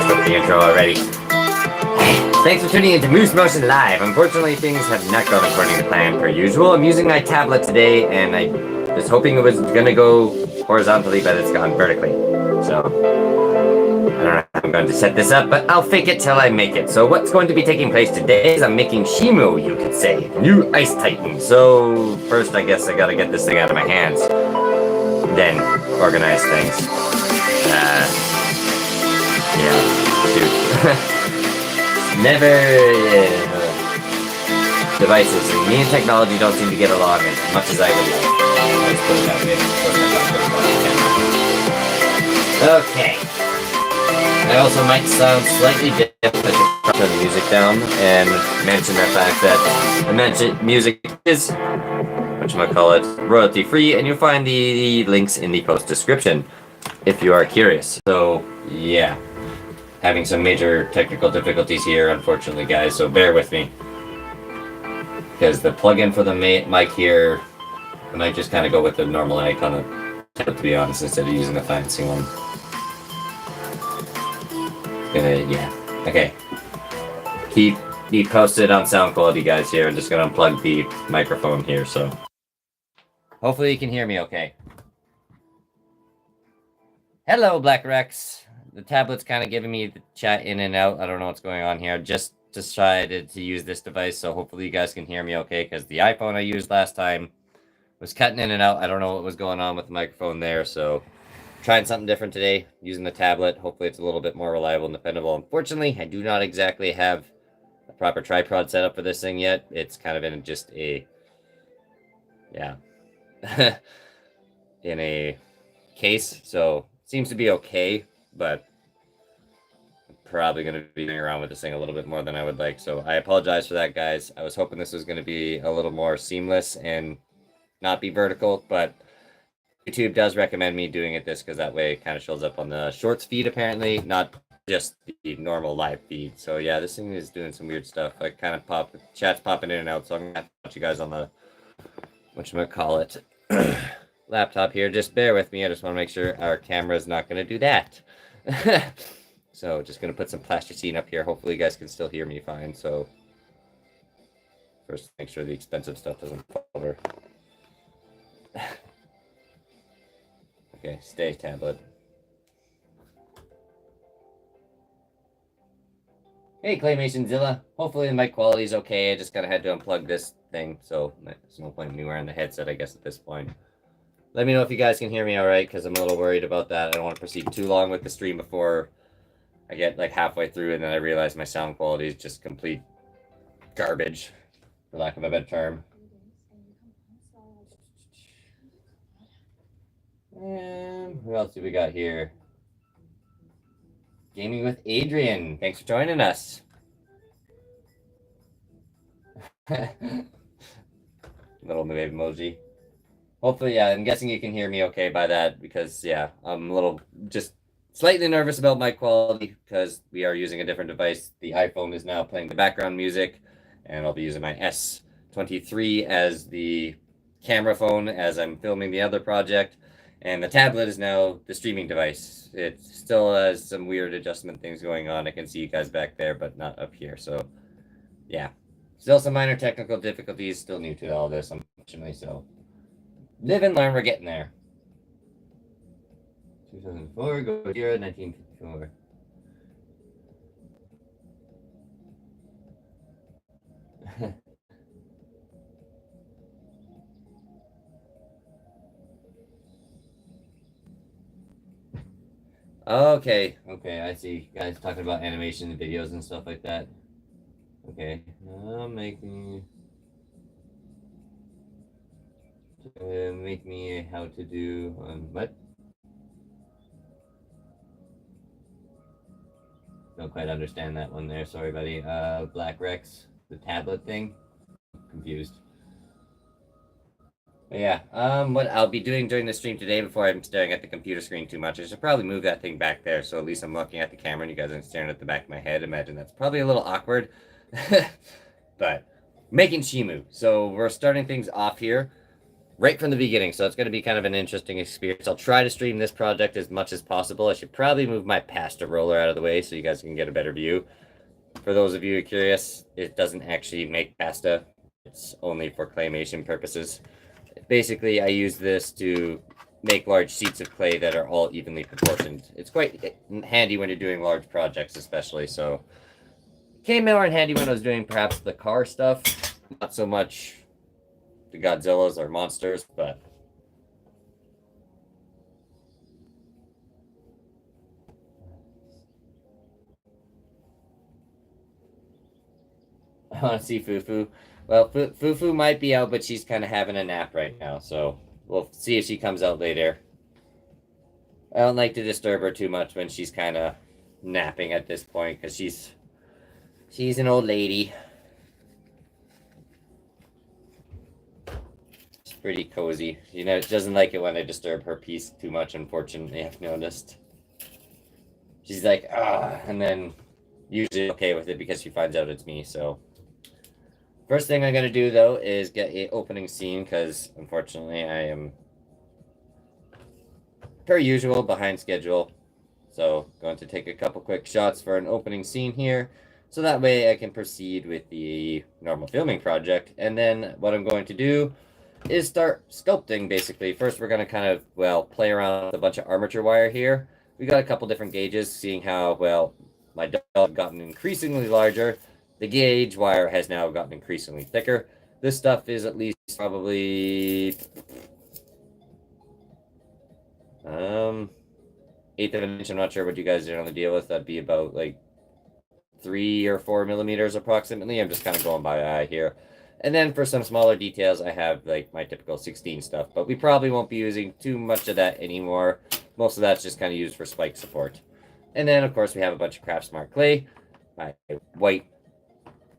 The intro already. Thanks for tuning into Moose Motion Live. Unfortunately, things have not gone according to plan per usual. I'm using my tablet today, and I was hoping it was gonna go horizontally, but it's gone vertically. So, I don't know how I'm going to set this up, but I'll fake it till I make it. So what's going to be taking place today is I'm making Shimo, you could say. New Ice Titan. So, first I guess I gotta get this thing out of my hands. Then, organize things. Yeah, dude. Never devices. And me and technology don't seem to get along as much as I would like. Let's put it that way. Okay. I also might sound slightly different. I should turn the music down and mention the fact that music is, whatchamacallit, royalty free, and you'll find the links in the post description if you are curious. So, yeah. Having some major technical difficulties here, unfortunately, guys, so bear with me. Because the plugin for the mic here, I might just kind of go with the normal mic on the tablet, to be honest, instead of using the fancy one. Yeah. Okay. Keep me posted on sound quality, guys, here. I'm just going to unplug the microphone here, so. Hopefully you can hear me okay. Hello, Black Rex. The tablet's kind of giving me the chat in and out. I don't know what's going on here. Just decided to use this device, so hopefully you guys can hear me okay, because the iPhone I used last time was cutting in and out. I don't know what was going on with the microphone there, so trying something different today, using the tablet. Hopefully it's a little bit more reliable and dependable. Unfortunately, I do not exactly have a proper tripod set up for this thing yet. It's kind of in just a, yeah, in a case, so seems to be okay. But I'm probably going to be going around with this thing a little bit more than I would like. So I apologize for that, guys. I was hoping this was going to be a little more seamless and not be vertical, but YouTube does recommend me doing it this because that way it kind of shows up on the shorts feed, apparently, not just the normal live feed. So yeah, this thing is doing some weird stuff. I kind of chat's popping in and out, so I'm going to have to watch you guys on the, whatchamacallit, laptop here. Just bear with me. I just want to make sure our camera is not going to do that. So just gonna put some plasticine up here. Hopefully you guys can still hear me fine. So first make sure the expensive stuff doesn't fall over. Okay, stay tablet. Hey Claymation Zilla. Hopefully the mic quality is okay. I just kind of had to unplug this thing, so there's no point in me wearing the headset, I guess, at this point. Let me know if you guys can hear me all right, because I'm a little worried about that. I don't want to proceed too long with the stream before I get like halfway through and then I realize my sound quality is just complete garbage, for lack of a better term. And who else do we got here? Gaming with Adrian. Thanks for joining us. Little wave emoji. Hopefully, yeah, I'm guessing you can hear me okay by that because, yeah, I'm a little just slightly nervous about mic quality because we are using a different device. The iPhone is now playing the background music, and I'll be using my S23 as the camera phone as I'm filming the other project, and the tablet is now the streaming device. It still has some weird adjustment things going on. I can see you guys back there, but not up here, so, yeah. Still some minor technical difficulties, still new to all this, unfortunately, so live and learn, we're getting there. 2004, Godzilla, 1954. Okay, I see. Guys talking about animation and videos and stuff like that. Okay, make me how to do what? Don't quite understand that one there. Sorry, buddy. Black Rex, the tablet thing. Confused. But yeah, what I'll be doing during the stream today before I'm staring at the computer screen too much, I should probably move that thing back there so at least I'm looking at the camera and you guys aren't staring at the back of my head. Imagine that's probably a little awkward. But making Shimo. So we're starting things off here. right from the beginning, so it's going to be kind of an interesting experience. I'll try to stream this project as much as possible. I should probably move my pasta roller out of the way so you guys can get a better view. For those of you who are curious, it doesn't actually make pasta. It's only for claymation purposes. Basically, I use this to make large sheets of clay that are all evenly proportioned. It's quite handy when you're doing large projects, especially. So, came more in handy when I was doing perhaps the car stuff. Not so much the Godzillas or monsters, but... I want to see Fufu. Well, Fufu might be out, but she's kind of having a nap right now, so we'll see if she comes out later. I don't like to disturb her too much when she's kind of napping at this point, because she's an old lady. It's pretty cozy. You know, she doesn't like it when I disturb her peace too much, unfortunately, I've noticed. She's like, ah, and then usually okay with it because she finds out it's me, so... First thing I'm going to do, though, is get an opening scene, because, unfortunately, I am, per usual, behind schedule. So, going to take a couple quick shots for an opening scene here, so that way I can proceed with the normal filming project. And then what I'm going to do is start sculpting, basically. First, we're going to kind of, well, play around with a bunch of armature wire here. We got a couple different gauges, seeing how, well, my dog has gotten increasingly larger. The gauge wire has now gotten increasingly thicker. This stuff is at least probably 1/8 of an inch. I'm not sure what you guys generally deal with. That'd be about like 3 or 4 millimeters approximately. I'm just kind of going by eye here. And then for some smaller details, I have like my typical 16 stuff, but we probably won't be using too much of that anymore. Most of that's just kind of used for spike support. And then of course we have a bunch of Craft Smart clay. My white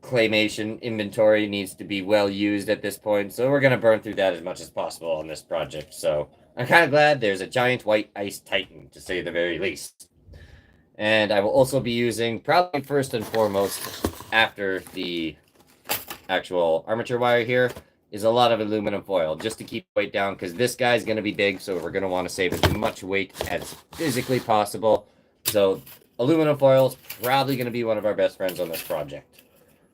claymation inventory needs to be well used at this point, so we're going to burn through that as much as possible on this project. So I'm kind of glad there's a giant white ice titan, to say the very least. And I will also be using, probably first and foremost, after the actual armature wire here, is a lot of aluminum foil, just to keep weight down, because this guy's going to be big, so we're going to want to save as much weight as physically possible. So aluminum foil is probably going to be one of our best friends on this project.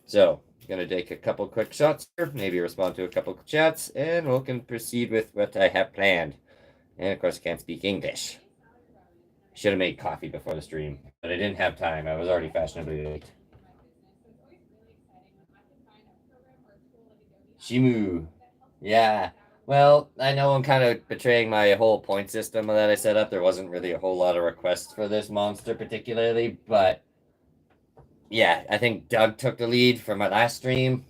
So, I'm going to take a couple quick shots here, maybe respond to a couple chats, and we can proceed with what I have planned. And of course, I can't speak English. Should have made coffee before the stream, but I didn't have time. I was already fashionably late. Shimo. Yeah. Well, I know I'm kind of betraying my whole point system that I set up. There wasn't really a whole lot of requests for this monster particularly, but... yeah, I think Doug took the lead for my last stream.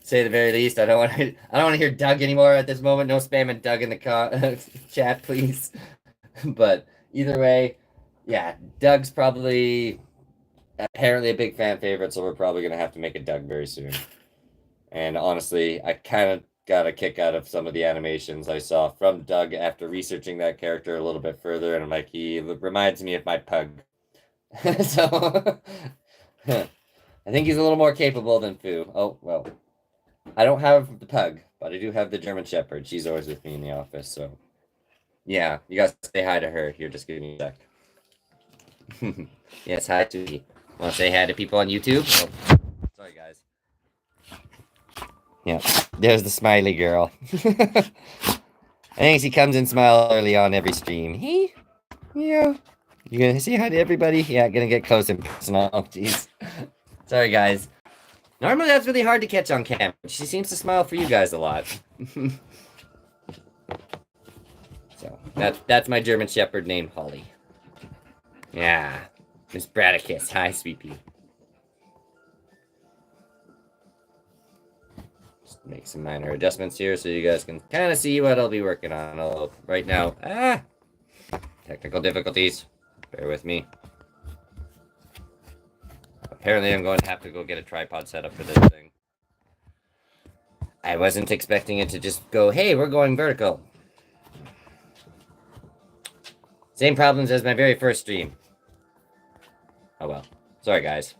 Say the very least. I don't want to hear Doug anymore at this moment. No spamming Doug in the chat, please. But either way, yeah, Doug's probably apparently a big fan favorite, so we're probably gonna have to make a Doug very soon. And honestly, I kind of got a kick out of some of the animations I saw from Doug after researching that character a little bit further, and I'm like, he reminds me of my pug. So, I think he's a little more capable than Fu. Oh, well. I don't have the pug, but I do have the German Shepherd. She's always with me in the office, so... yeah, you guys say hi to her. Here, just give me a sec. Yes, hi to me. Want to say hi to people on YouTube? Oh, sorry, guys. Yeah, there's the smiley girl. I think she comes and smiles early on every stream. Hey? Yeah. You gonna say hi to everybody? Yeah, gonna get close and personal. Oh, jeez. Sorry, guys. Normally that's really hard to catch on camera. She seems to smile for you guys a lot. So, that's my German Shepherd named Holly. Yeah. Miss Bradicus. Hi, sweet pea. Just make some minor adjustments here so you guys can kind of see what I'll be working on. Right now. Technical difficulties. Bear with me. Apparently I'm going to have to go get a tripod set up for this thing. I wasn't expecting it to just go, hey, we're going vertical. Same problems as my very first stream. Oh well. Sorry, guys.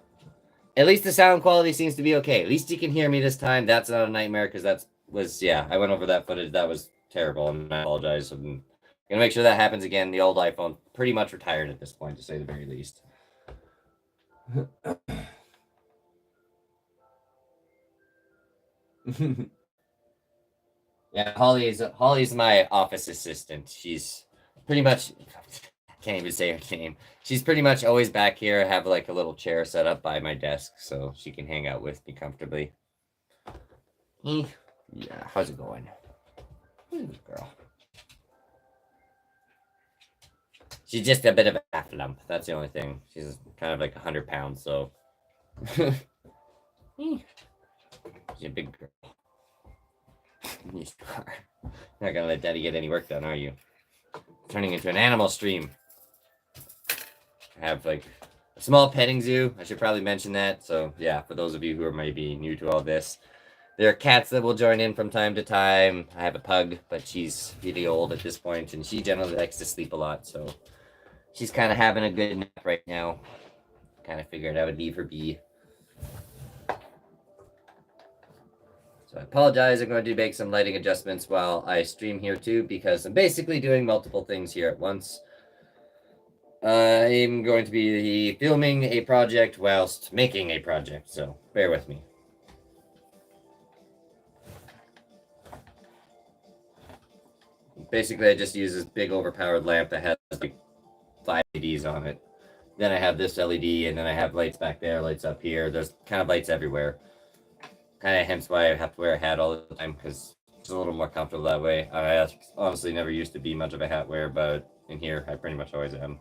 At least the sound quality seems to be okay. At least you can hear me this time. That's not a nightmare, because that's was, yeah, I went over that footage. That was terrible, and I apologize. I'm gonna make sure that happens again. The old iPhone pretty much retired at this point, to say the very least. Yeah, Holly's my office assistant. She's pretty much, I can't even say her name. She's pretty much always back here. I have like a little chair set up by my desk so she can hang out with me comfortably. Yeah, how's it going? Girl. She's just a bit of a half lump. That's the only thing. She's kind of like 100 pounds, so she's a big girl. You are not gonna let Daddy get any work done, are you? Turning into an animal stream. I have like a small petting zoo. I should probably mention that. So yeah, for those of you who are maybe new to all this, there are cats that will join in from time to time. I have a pug, but she's really old at this point, and she generally likes to sleep a lot. So she's kind of having a good nap right now. Kind of figured I would leave her be. So I apologize. I'm going to make some lighting adjustments while I stream here too, because I'm basically doing multiple things here at once. I'm going to be filming a project whilst making a project, so bear with me. Basically, I just use this big overpowered lamp that has like 5 LEDs on it. Then I have this LED, and then I have lights back there, lights up here. There's kind of lights everywhere. Kind of hence why I have to wear a hat all the time, because it's a little more comfortable that way. I honestly never used to be much of a hat wearer, but in here, I pretty much always am.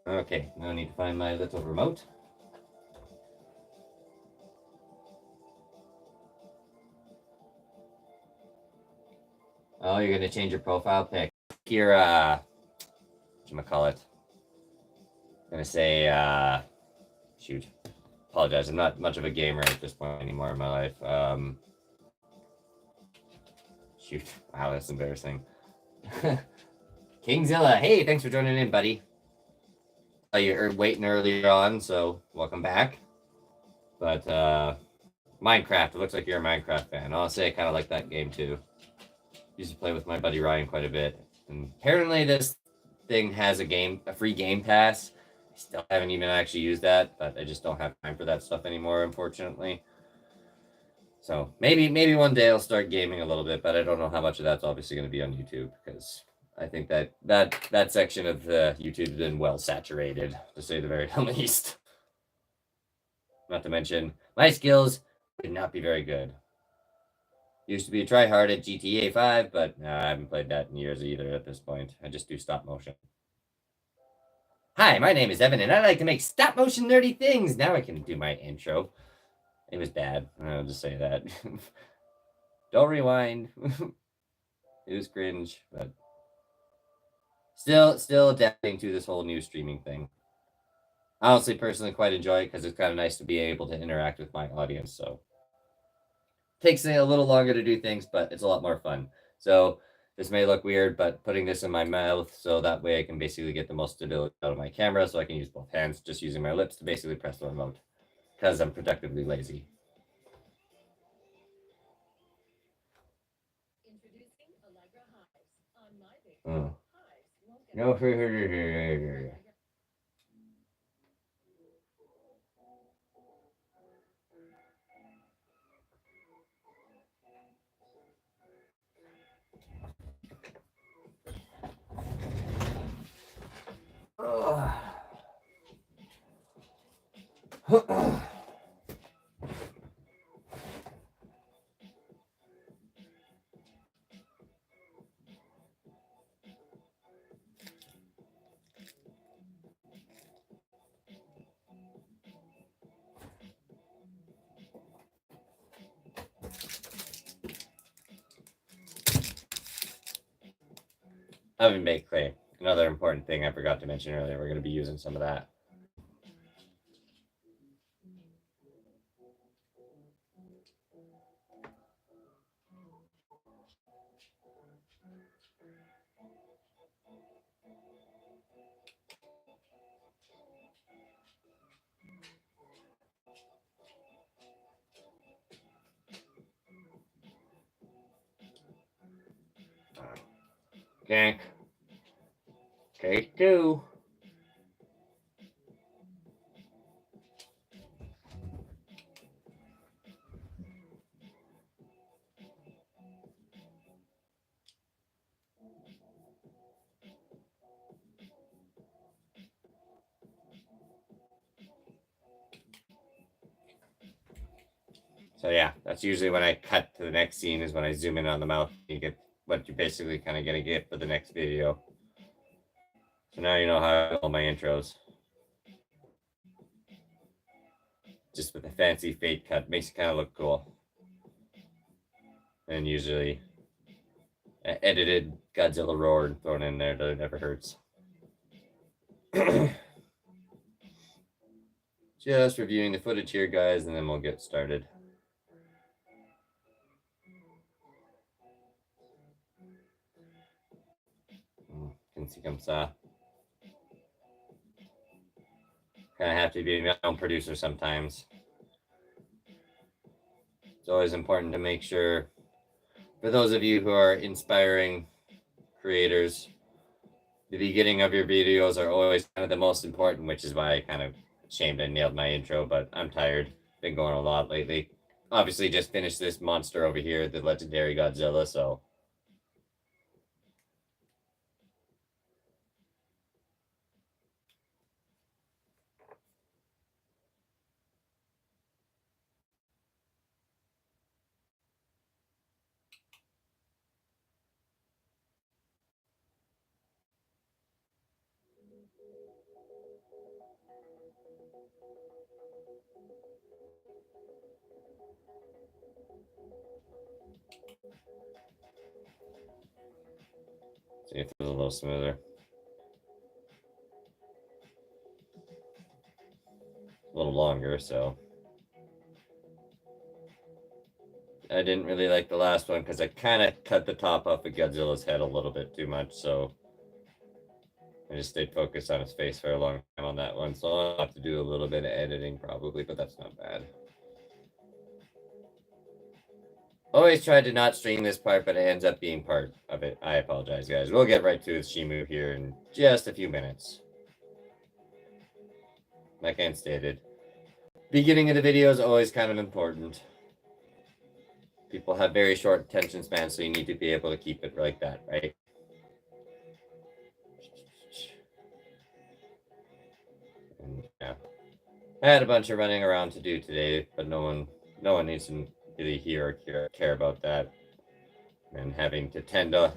Okay, now I need to find my little remote. Oh, you're gonna change your profile pic. Your whatchamacallit. I'm gonna say shoot. Apologize, I'm not much of a gamer at this point anymore in my life. Shoot. Wow, that's embarrassing. Kingzilla, hey, thanks for joining in, buddy. You were waiting earlier on, so welcome back. But Minecraft, it looks like you're a Minecraft fan. Honestly, I kind of like that game too. Used to play with my buddy Ryan quite a bit. And apparently this thing has a free game pass. I still haven't even actually used that, but I just don't have time for that stuff anymore, unfortunately. So maybe one day I'll start gaming a little bit, but I don't know how much of that's obviously going to be on YouTube, because I think that section of YouTube has been well saturated, to say the very least. Not to mention, my skills would not be very good. Used to be a tryhard at GTA 5, but I haven't played that in years either at this point. I just do stop motion. Hi, my name is Evan, and I like to make stop motion nerdy things. Now I can do my intro. It was bad. I'll just say that. Don't rewind. It was cringe, but still adapting to this whole new streaming thing. I honestly personally quite enjoy it because it's kind of nice to be able to interact with my audience. So takes a little longer to do things, but it's a lot more fun. So this may look weird, but putting this in my mouth so that way I can basically get the most stability out of my camera, so I can use both hands, just using my lips to basically press the remote, because I'm productively lazy. Oh. No. Oven baked clay. Another important thing I forgot to mention earlier. We're going to be using some of that. Gank. Take two. So yeah, that's usually when I cut to the next scene is when I zoom in on the mouth. You get what you're basically kind of gonna get for the next video. So now you know how I do all my intros. Just with a fancy fade cut, makes it kind of look cool. And usually edited Godzilla roar thrown in there, that it never hurts. Just reviewing the footage here, guys, and then we'll get started. Can see comme ça. Kind of have to be my own producer sometimes. It's always important to make sure, for those of you who are inspiring creators, the beginning of your videos are always kind of the most important, which is why I kind of ashamed I nailed my intro, but I'm tired. Been going a lot lately. Obviously, just finished this monster over here, the legendary Godzilla, so. See if it was a little smoother. A little longer, so. I didn't really like the last one because I kind of cut the top off of Godzilla's head a little bit too much, so I just stayed focused on his face for a long time on that one, so I'll have to do a little bit of editing probably, but that's not bad. Always tried to not stream this part, but it ends up being part of it. I apologize, guys. We'll get right to Shimo here in just a few minutes. Like I stated, beginning of the video is always kind of important. People have very short attention spans, so you need to be able to keep it like that, right? And, yeah. I had a bunch of running around to do today, but no one needs to really hear or care about that. And having to tend to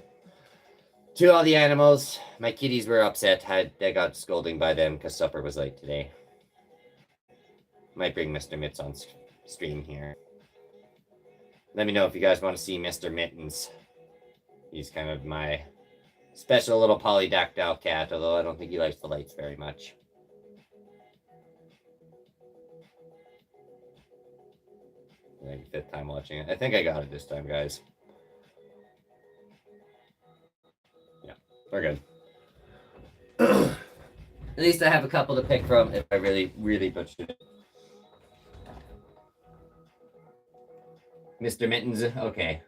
all the animals. My kitties were upset. They got scolding by them because supper was late today. Might bring Mr. Mitts on stream here. Let me know if you guys want to see Mr. Mittens. He's kind of my special little polydactyl cat, although I don't think he likes the lights very much. I think 5th time watching it. I think I got it this time, guys. Yeah, we're good. At least I have a couple to pick from if I really, really butchered it. Mr. Mittens, okay.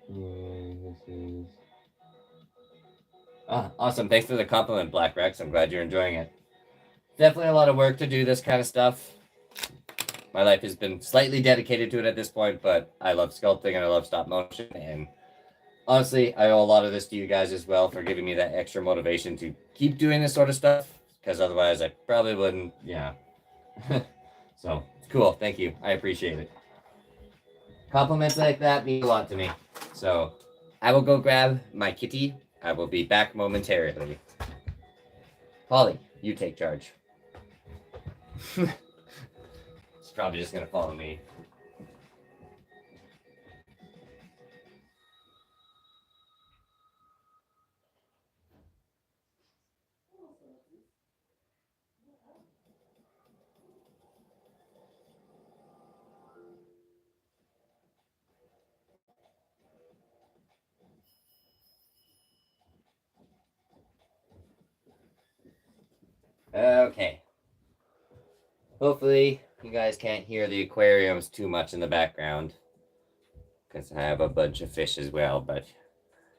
This is... Oh, awesome. Thanks for the compliment, Black Rex. I'm glad you're enjoying it. Definitely a lot of work to do this kind of stuff. My life has been slightly dedicated to it at this point, but I love sculpting and I love stop motion. And honestly, I owe a lot of this to you guys as well for giving me that extra motivation to keep doing this sort of stuff, because otherwise I probably wouldn't, yeah. So, it's cool. Thank you. I appreciate it. Compliments like that mean a lot to me. So, I will go grab my kitty. I will be back momentarily. Polly, you take charge. It's probably just going to follow me. Okay. Hopefully, you guys can't hear the aquariums too much in the background. because I have a bunch of fish as well, but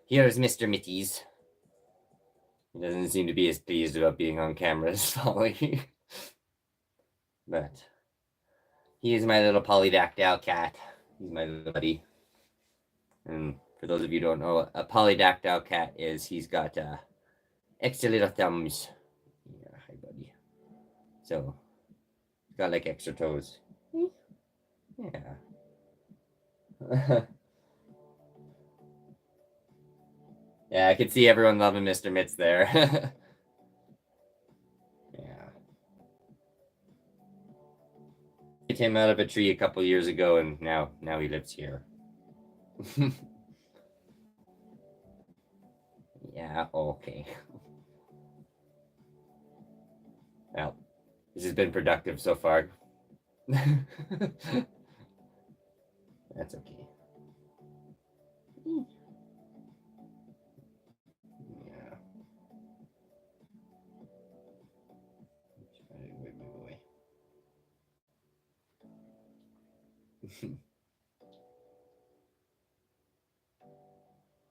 here's Mr. Mitties. He doesn't seem to be as pleased about being on camera as Polly. But he is my little polydactyl cat. He's my little buddy. And for those of you who don't know, a polydactyl cat is, he's got extra little thumbs. Yeah, hi buddy. So, he's got like extra toes. Yeah. Yeah, I could see everyone loving Mr. Mitts there. Yeah. He came out of a tree a couple years ago, and now he lives here. Yeah, okay. Well, this has been productive so far. That's okay. Yeah. Move away.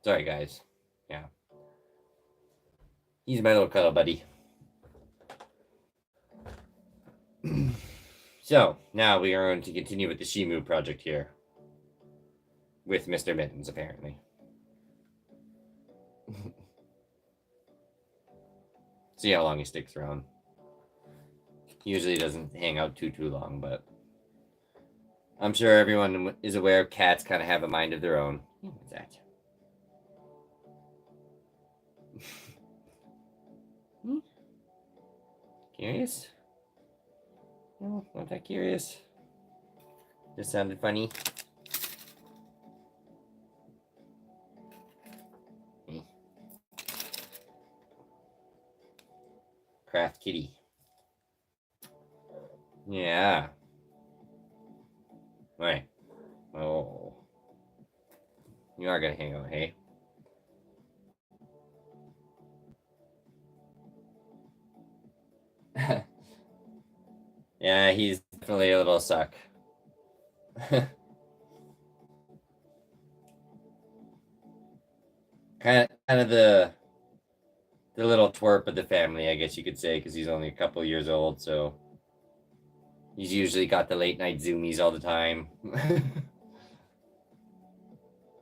Sorry, guys. Yeah. He's my little cuddle buddy. So, now we are going to continue with the Shimo project here. With Mr. Mittens, apparently. See how long he sticks around. He usually doesn't hang out too long, but I'm sure everyone is aware cats kind of have a mind of their own. What's that? Curious? No, not that curious. Just sounded funny. Craft kitty. Yeah. Right. Oh. You are gonna hang out, hey? Yeah, he's definitely a little suck. kind of the little twerp of the family, I guess you could say, because he's only a couple years old, so he's usually got the late night zoomies all the time.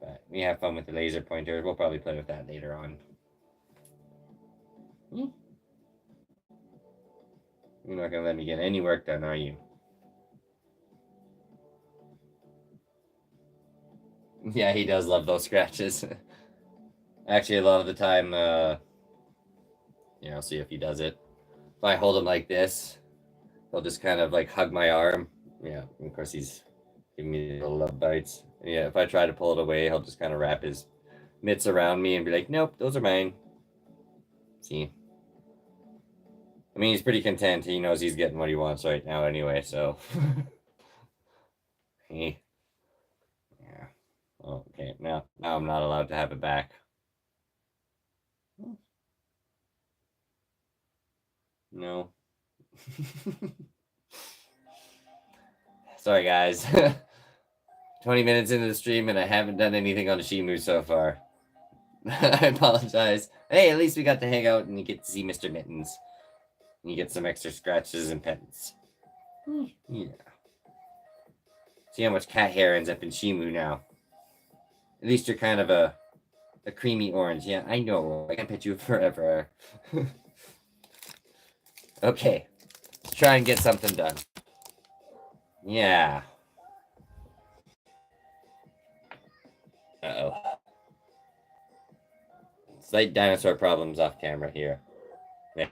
But we have fun with the laser pointer. We'll probably play with that later on. You're not gonna let me get any work done, are you? Yeah, he does love those scratches. Actually, a lot of the time, yeah, I'll see if he does it. If I hold him like this, he'll just kind of like hug my arm. Yeah, of course he's giving me little love bites. And yeah, if I try to pull it away, he'll just kind of wrap his mitts around me and be like, nope, those are mine. See? I mean, he's pretty content. He knows he's getting what he wants right now anyway, so. Hey. Yeah. Oh, okay, now I'm not allowed to have it back. No. Sorry, guys. 20 minutes into the stream and I haven't done anything on Shimo so far. I apologize. Hey, at least we got to hang out and you get to see Mr. Mittens. And you get some extra scratches and pets. Yeah. See how much cat hair ends up in Shimo now. At least you're kind of a creamy orange. Yeah, I know. I can pet you forever. Okay. Let's try and get something done. Yeah. Uh-oh. Slight dinosaur problems off camera here. Yeah.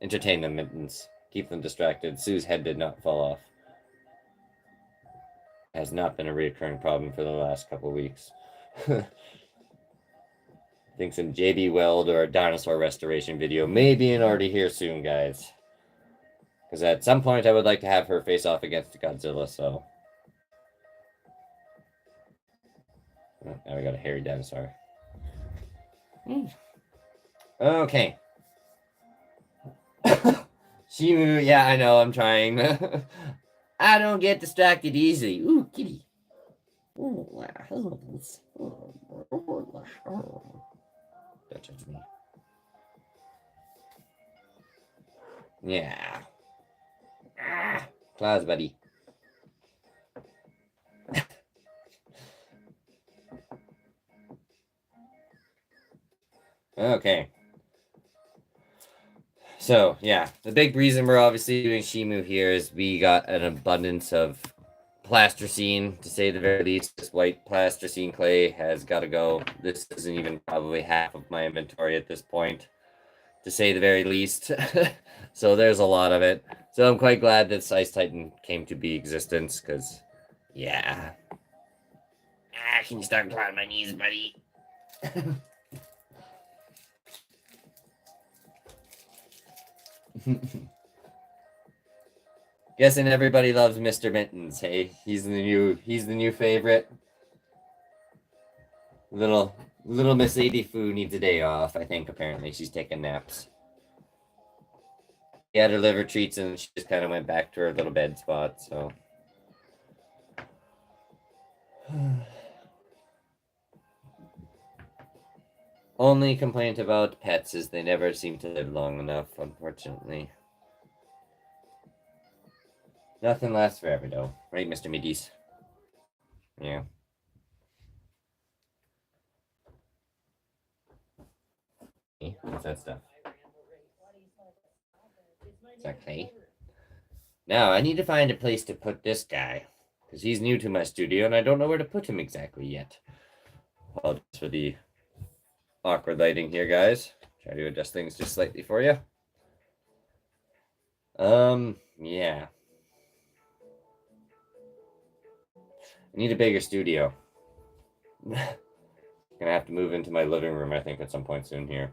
Entertain them, Mittens. Keep them distracted. Sue's head did not fall off. It has not been a reoccurring problem for the last couple weeks. I think some JB Weld or a dinosaur restoration video may be in order here soon, guys. Because at some point I would like to have her face off against Godzilla, so. Oh, now we got a hairy dinosaur. Okay. Shimo, yeah, I know, I'm trying. I don't get distracted easily. Ooh, kitty. Don't touch me. Yeah. Claws, buddy. Okay. So, yeah, the big reason we're obviously doing Shimo here is we got an abundance of plasticine, to say the very least. This white plasticine clay has got to go. This isn't even probably half of my inventory at this point, to say the very least. So there's a lot of it. So I'm quite glad that Ice Titan came to be existence, because, yeah. Can you start climbing my knees, buddy? Guessing everybody loves Mr. Mittens. Hey, he's the new favorite. Little Miss Lady Fu needs a day off. I think apparently she's taking naps. He had her liver treats and she just kind of went back to her little bed spot. So. Only complaint about pets is they never seem to live long enough, unfortunately. Nothing lasts forever, though. Right, Mr. Middies? Yeah. What's that stuff? Is that clay? Now, I need to find a place to put this guy, because he's new to my studio, and I don't know where to put him exactly yet. Apologies for the awkward lighting here, guys. Try to adjust things just slightly for you. Yeah. I need a bigger studio. Gonna have to move into my living room, I think, at some point soon here.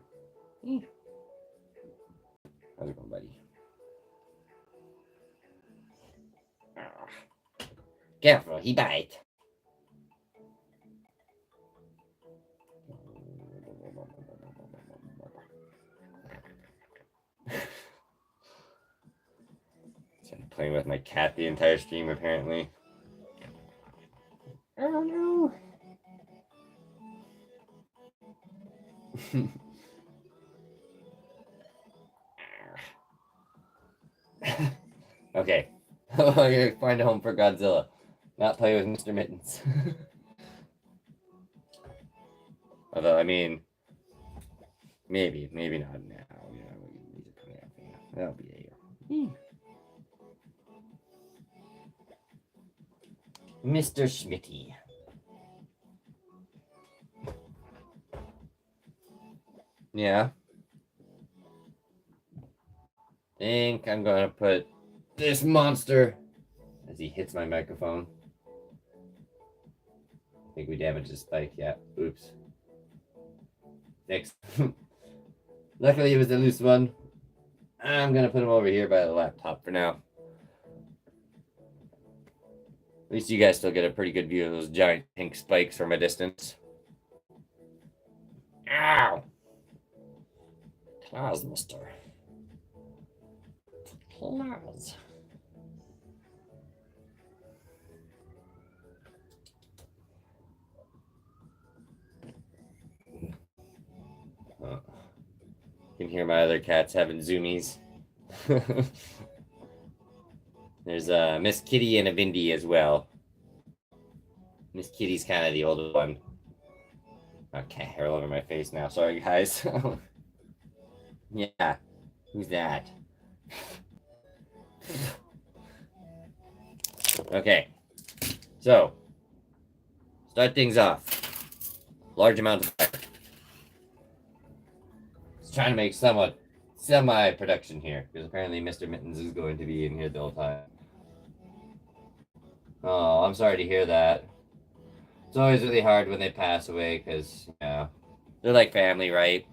How's it going, buddy? Careful, he bite. Playing with my cat the entire stream, apparently. Oh no. Okay. I'm gonna find a home for Godzilla. Not play with Mr. Mittens. Although, I mean, maybe not now. That'll be a Mr. Schmitty. Yeah. Think I'm gonna put this monster as he hits my microphone. I think we damaged his spike. Yeah. Oops. Fixed. Luckily, it was a loose one. I'm gonna put him over here by the laptop for now. At least you guys still get a pretty good view of those giant pink spikes from a distance. Ow! Claws, mister. Claws. Oh. You can hear my other cats having zoomies. There's a Miss Kitty and a Vindy as well. Miss Kitty's kind of the older one. Okay, hair all over my face now. Sorry, guys. Yeah, who's that? Okay, so start things off. Large amount of fire. Just trying to make somewhat semi-production here, because apparently Mr. Mittens is going to be in here the whole time. Oh, I'm sorry to hear that. It's always really hard when they pass away, because, you know, they're like family, right?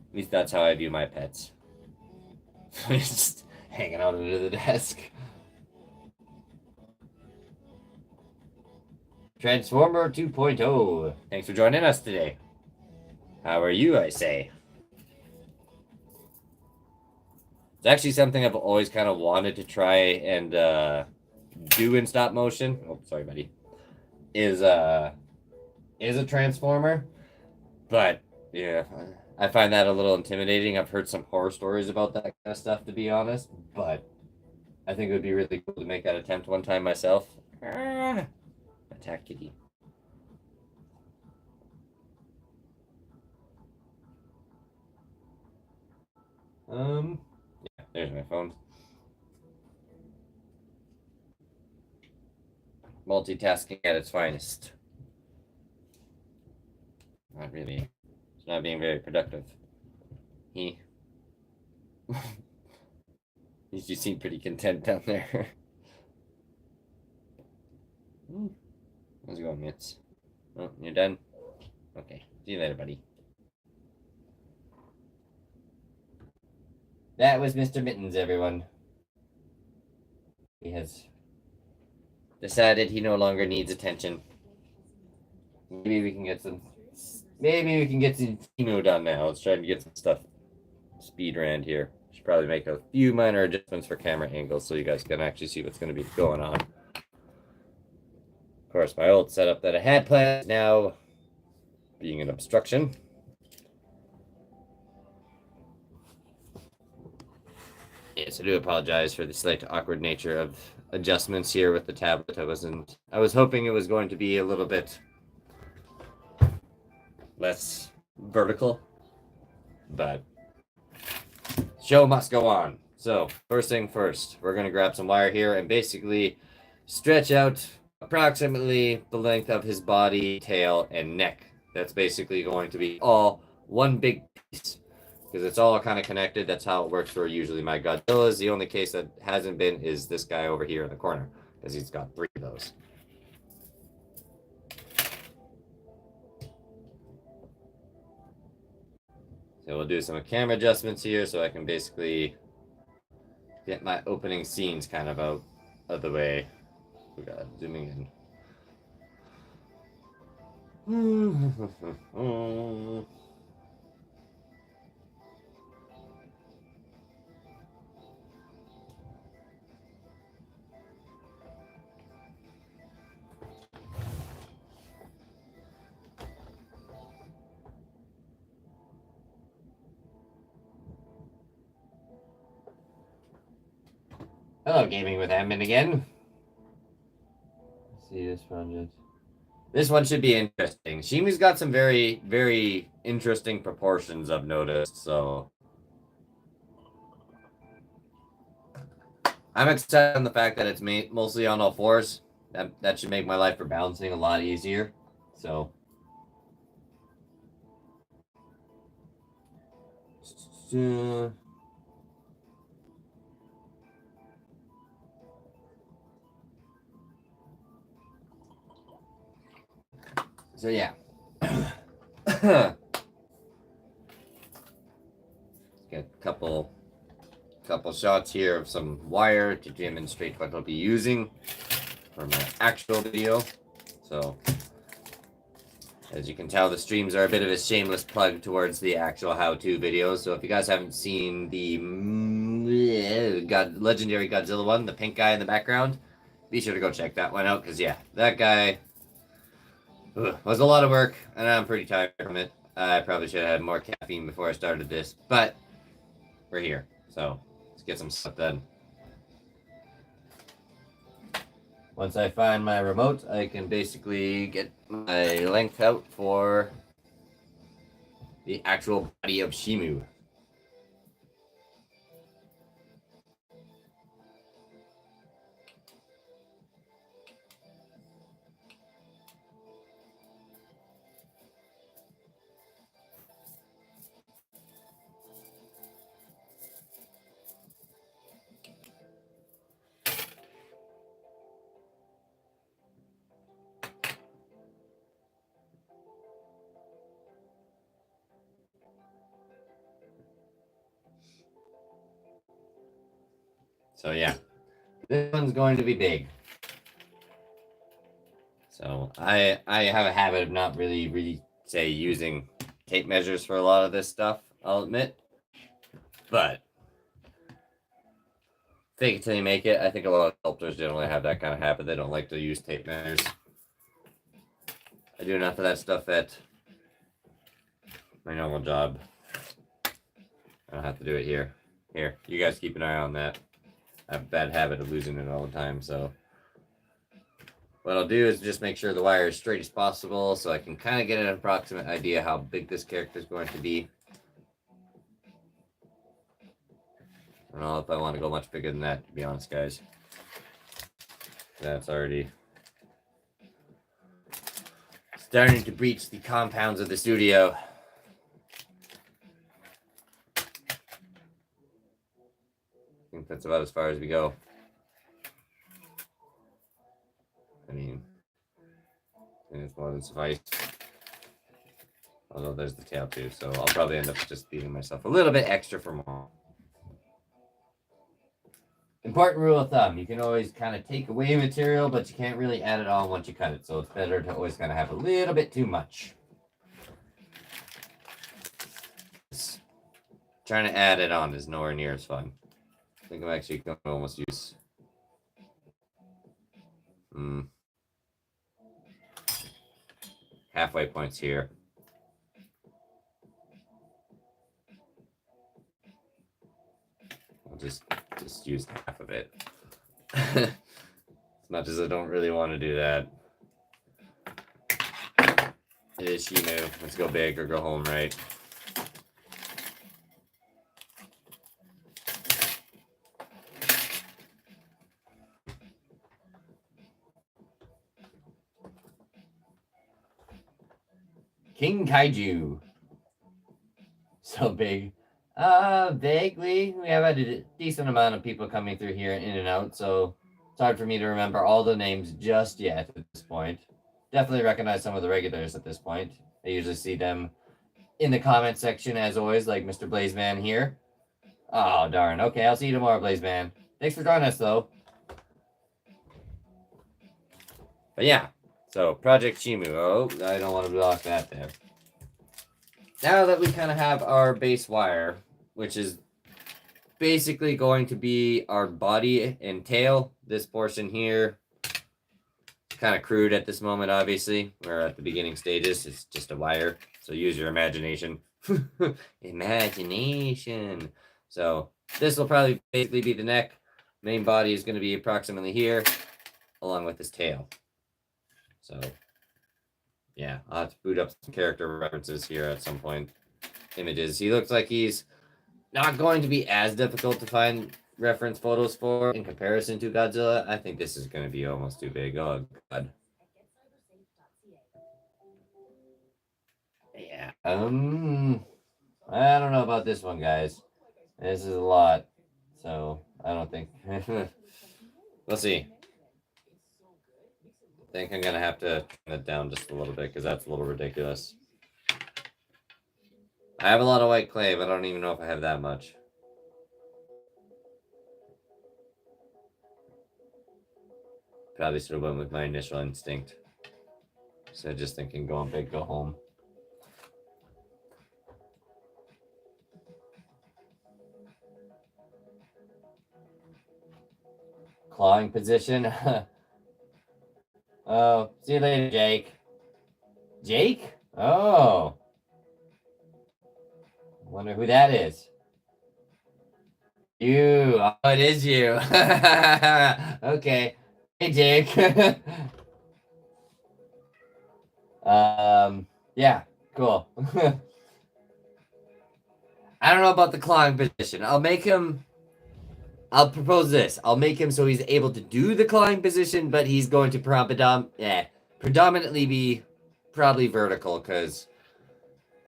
At least that's how I view my pets. Just hanging out under the desk. Transformer 2.0. Thanks for joining us today. How are you, I say? It's actually something I've always kind of wanted to try and do in stop motion. Oh, sorry, buddy. is a transformer, but yeah, I find that a little intimidating. I've heard some horror stories about that kind of stuff, to be honest, but I think it would be really cool to make that attempt one time myself. Attack kitty. Yeah, there's my phone. Multitasking at its finest. Not really. It's not being very productive. He. You seem pretty content down there. How's it going, Mitz? Oh, you're done? Okay. See you later, buddy. That was Mr. Mittens, everyone. He has decided he no longer needs attention. Maybe we can get some Shimo done now. Let's try to get some stuff speed around here. Should probably make a few minor adjustments for camera angles so you guys can actually see what's going to be going on. Of course, my old setup that I had planned is now being an obstruction. Yes, I do apologize for the slight awkward nature of adjustments here with the tablet. I was hoping it was going to be a little bit less vertical, but show must go on. So first thing first, we're going to grab some wire here and basically stretch out approximately the length of his body, tail, and neck. That's basically going to be all one big piece because it's all kind of connected. That's how it works for usually my Godzillas. The only case that hasn't been is this guy over here in the corner because he's got 3 of those. So we'll do some camera adjustments here so I can basically get my opening scenes kind of out of the way. We got zooming in. Hello, Gaming with Admin again. Let's see this project. This one should be interesting. Shimo's got some very, very interesting proportions, I've noticed, so I'm excited on the fact that it's mostly on all fours. That should make my life for balancing a lot easier. So yeah. Get a couple shots here of some wire to demonstrate what I'll be using for my actual video. So as you can tell, the streams are a bit of a shameless plug towards the actual how-to videos. So if you guys haven't seen the legendary Godzilla one, the pink guy in the background, be sure to go check that one out because yeah, that guy was a lot of work and I'm pretty tired from it. I probably should have had more caffeine before I started this, but we're here, so let's get some stuff done. Once I find my remote, I can basically get my length out for the actual body of Shimo. So yeah, this one's going to be big. So I have a habit of not really say using tape measures for a lot of this stuff, I'll admit. But fake it till you make it. I think a lot of sculptors generally have that kind of habit. They don't like to use tape measures. I do enough of that stuff at my normal job. I don't have to do it here. Here, you guys keep an eye on that. I have a bad habit of losing it all the time, so what I'll do is just make sure the wire is straight as possible so I can kind of get an approximate idea how big this character is going to be. I don't know if I want to go much bigger than that, to be honest, guys. That's already starting to breach the compounds of the studio. I think that's about as far as we go. I mean, I think it's more than suffice. Although there's the tail too, so I'll probably end up just leaving myself a little bit extra for more. Important rule of thumb, you can always kind of take away material, but you can't really add it on once you cut it, so it's better to always kind of have a little bit too much. Trying to add it on is nowhere near as fun. I think I'm actually going to almost use... halfway points here. I'll just use half of it. As much as I don't really want to do that. It is Shimo. Let's go big or go home, right? King Kaiju. So big. Vaguely. We have had a decent amount of people coming through here in and out, so it's hard for me to remember all the names just yet at this point. Definitely recognize some of the regulars at this point. I usually see them in the comment section, as always, like Mr. Blazeman here. Oh, darn. Okay, I'll see you tomorrow, Blazeman. Thanks for joining us, though. But yeah, so Project Shimo. Oh, I don't want to block that there. Now that we kind of have our base wire, which is basically going to be our body and tail, this portion here, kind of crude at this moment, obviously. We're at the beginning stages. It's just a wire, so use your imagination. Imagination. So this will probably basically be the neck. Main body is going to be approximately here, along with his tail. So yeah, I'll have to boot up some character references here at some point. Images. He looks like he's not going to be as difficult to find reference photos for in comparison to Godzilla. I think this is going to be almost too big. Oh, God. Yeah. I don't know about this one, guys. This is a lot. So, I don't think... We'll see. I think I'm going to have to turn it down just a little bit because that's a little ridiculous. I have a lot of white clay, but I don't even know if I have that much. Probably should have went with my initial instinct. Instead of just thinking, going big, go home. Clawing position. Oh, see you later, Jake. Jake? Oh. Wonder who that is. You. Oh, it is you. Okay. Hey, Jake. Yeah, cool. I don't know about the clawing position. I'll propose this. I'll make him so he's able to do the clawing position, but he's going to predominantly be probably vertical, because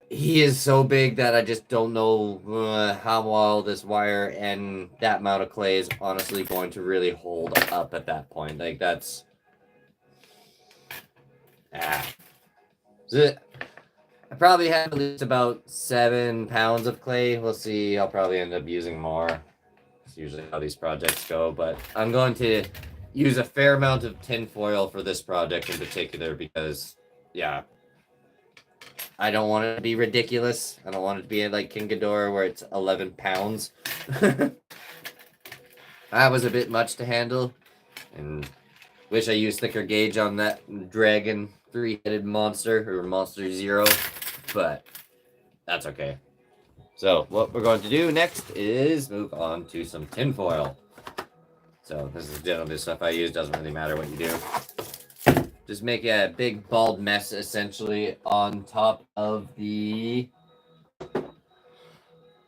he is so big that I just don't know how well this wire and that amount of clay is honestly going to really hold up at that point. Like, that's... I probably have at least about 7 pounds of clay. We'll see. I'll probably end up using more. That's usually how these projects go, but I'm going to use a fair amount of tin foil for this project in particular because, yeah, I don't want it to be ridiculous. I don't want it to be like King Ghidorah where it's 11 pounds. That was a bit much to handle, and wish I used thicker gauge on that dragon three-headed monster, or Monster Zero, but that's okay. So what we're going to do next is move on to some tinfoil. So this is generally the stuff I use, doesn't really matter what you do. Just make a big bald mess, essentially, on top of the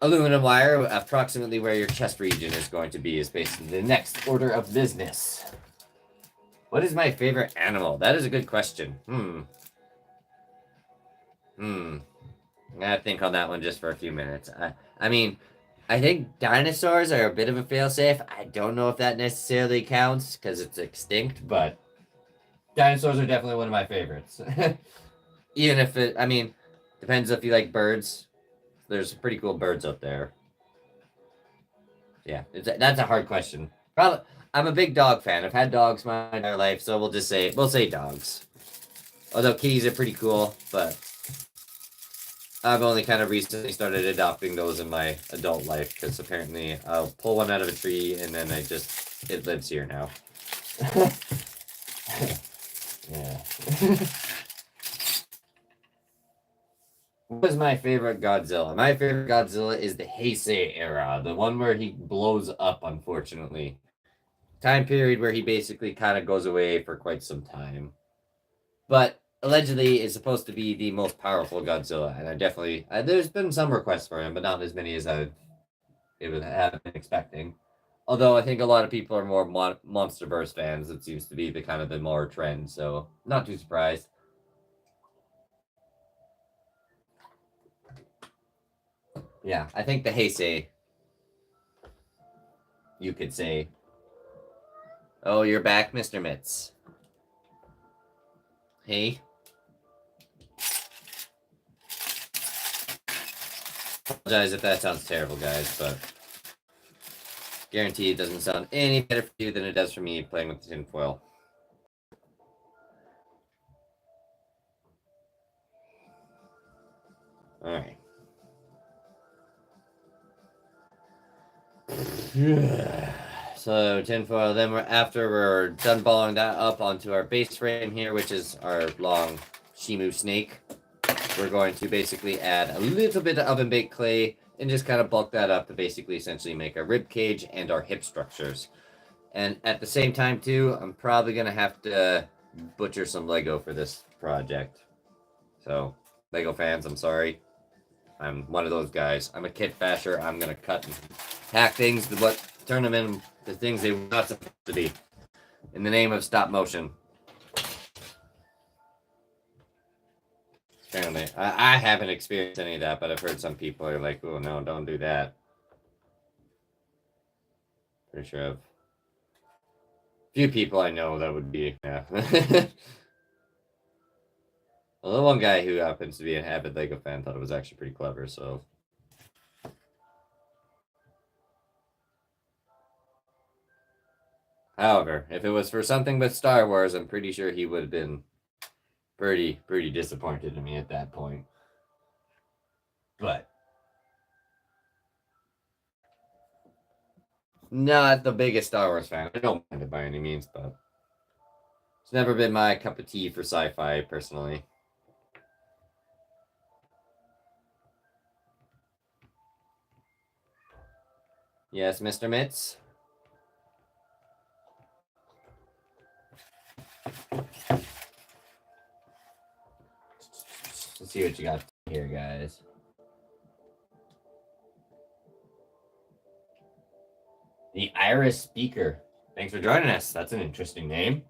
aluminum wire. Approximately where your chest region is going to be is basically the next order of business. What is my favorite animal? That is a good question. I gotta think on that one just for a few minutes. I mean, I think dinosaurs are a bit of a failsafe. I don't know if that necessarily counts because it's extinct, but dinosaurs are definitely one of my favorites. Even if it, I mean, depends if you like birds. There's pretty cool birds up there. Yeah, that's a hard question. Probably, I'm a big dog fan. I've had dogs my entire life, so we'll say dogs. Although kitties are pretty cool, but I've only kind of recently started adopting those in my adult life because apparently I'll pull one out of a tree and then it lives here now. Yeah. What is my favorite Godzilla? My favorite Godzilla is the Heisei era, the one where he blows up, unfortunately. Time period where he basically kind of goes away for quite some time. But allegedly is supposed to be the most powerful Godzilla, and I definitely there's been some requests for him, but not as many as I would have been expecting. Although I think a lot of people are more MonsterVerse fans. It seems to be the kind of the more trend, so not too surprised. Yeah, I think the Heisei, you could say. Oh, you're back, Mr. Mitz. Hey. Apologize if that sounds terrible, guys, but guarantee it doesn't sound any better for you than it does for me playing with the tinfoil. Alright. So tinfoil, then after we're done balling that up onto our base frame here, which is our long Shimo snake, we're going to basically add a little bit of oven baked clay and just kind of bulk that up to basically essentially make our rib cage and our hip structures. And at the same time too, I'm probably gonna have to butcher some Lego for this project. So Lego fans, I'm sorry. I'm one of those guys. I'm a kit basher. I'm gonna cut and hack things to turn them into things they were not supposed to be in the name of stop motion. Apparently, I haven't experienced any of that, but I've heard some people are like, "Oh no, don't do that." Pretty sure I've few people I know that would be, yeah. Well, the one guy who happens to be an avid Lego fan thought it was actually pretty clever, so. However, if it was for something with Star Wars, I'm pretty sure he would have been pretty disappointed in me at that point. But not the biggest Star Wars fan. I don't mind it by any means, but it's never been my cup of tea for sci-fi, personally. Yes, Mr. Mitz? Let's see what you got here, guys. The Iris Speaker. Thanks for joining us. That's an interesting name.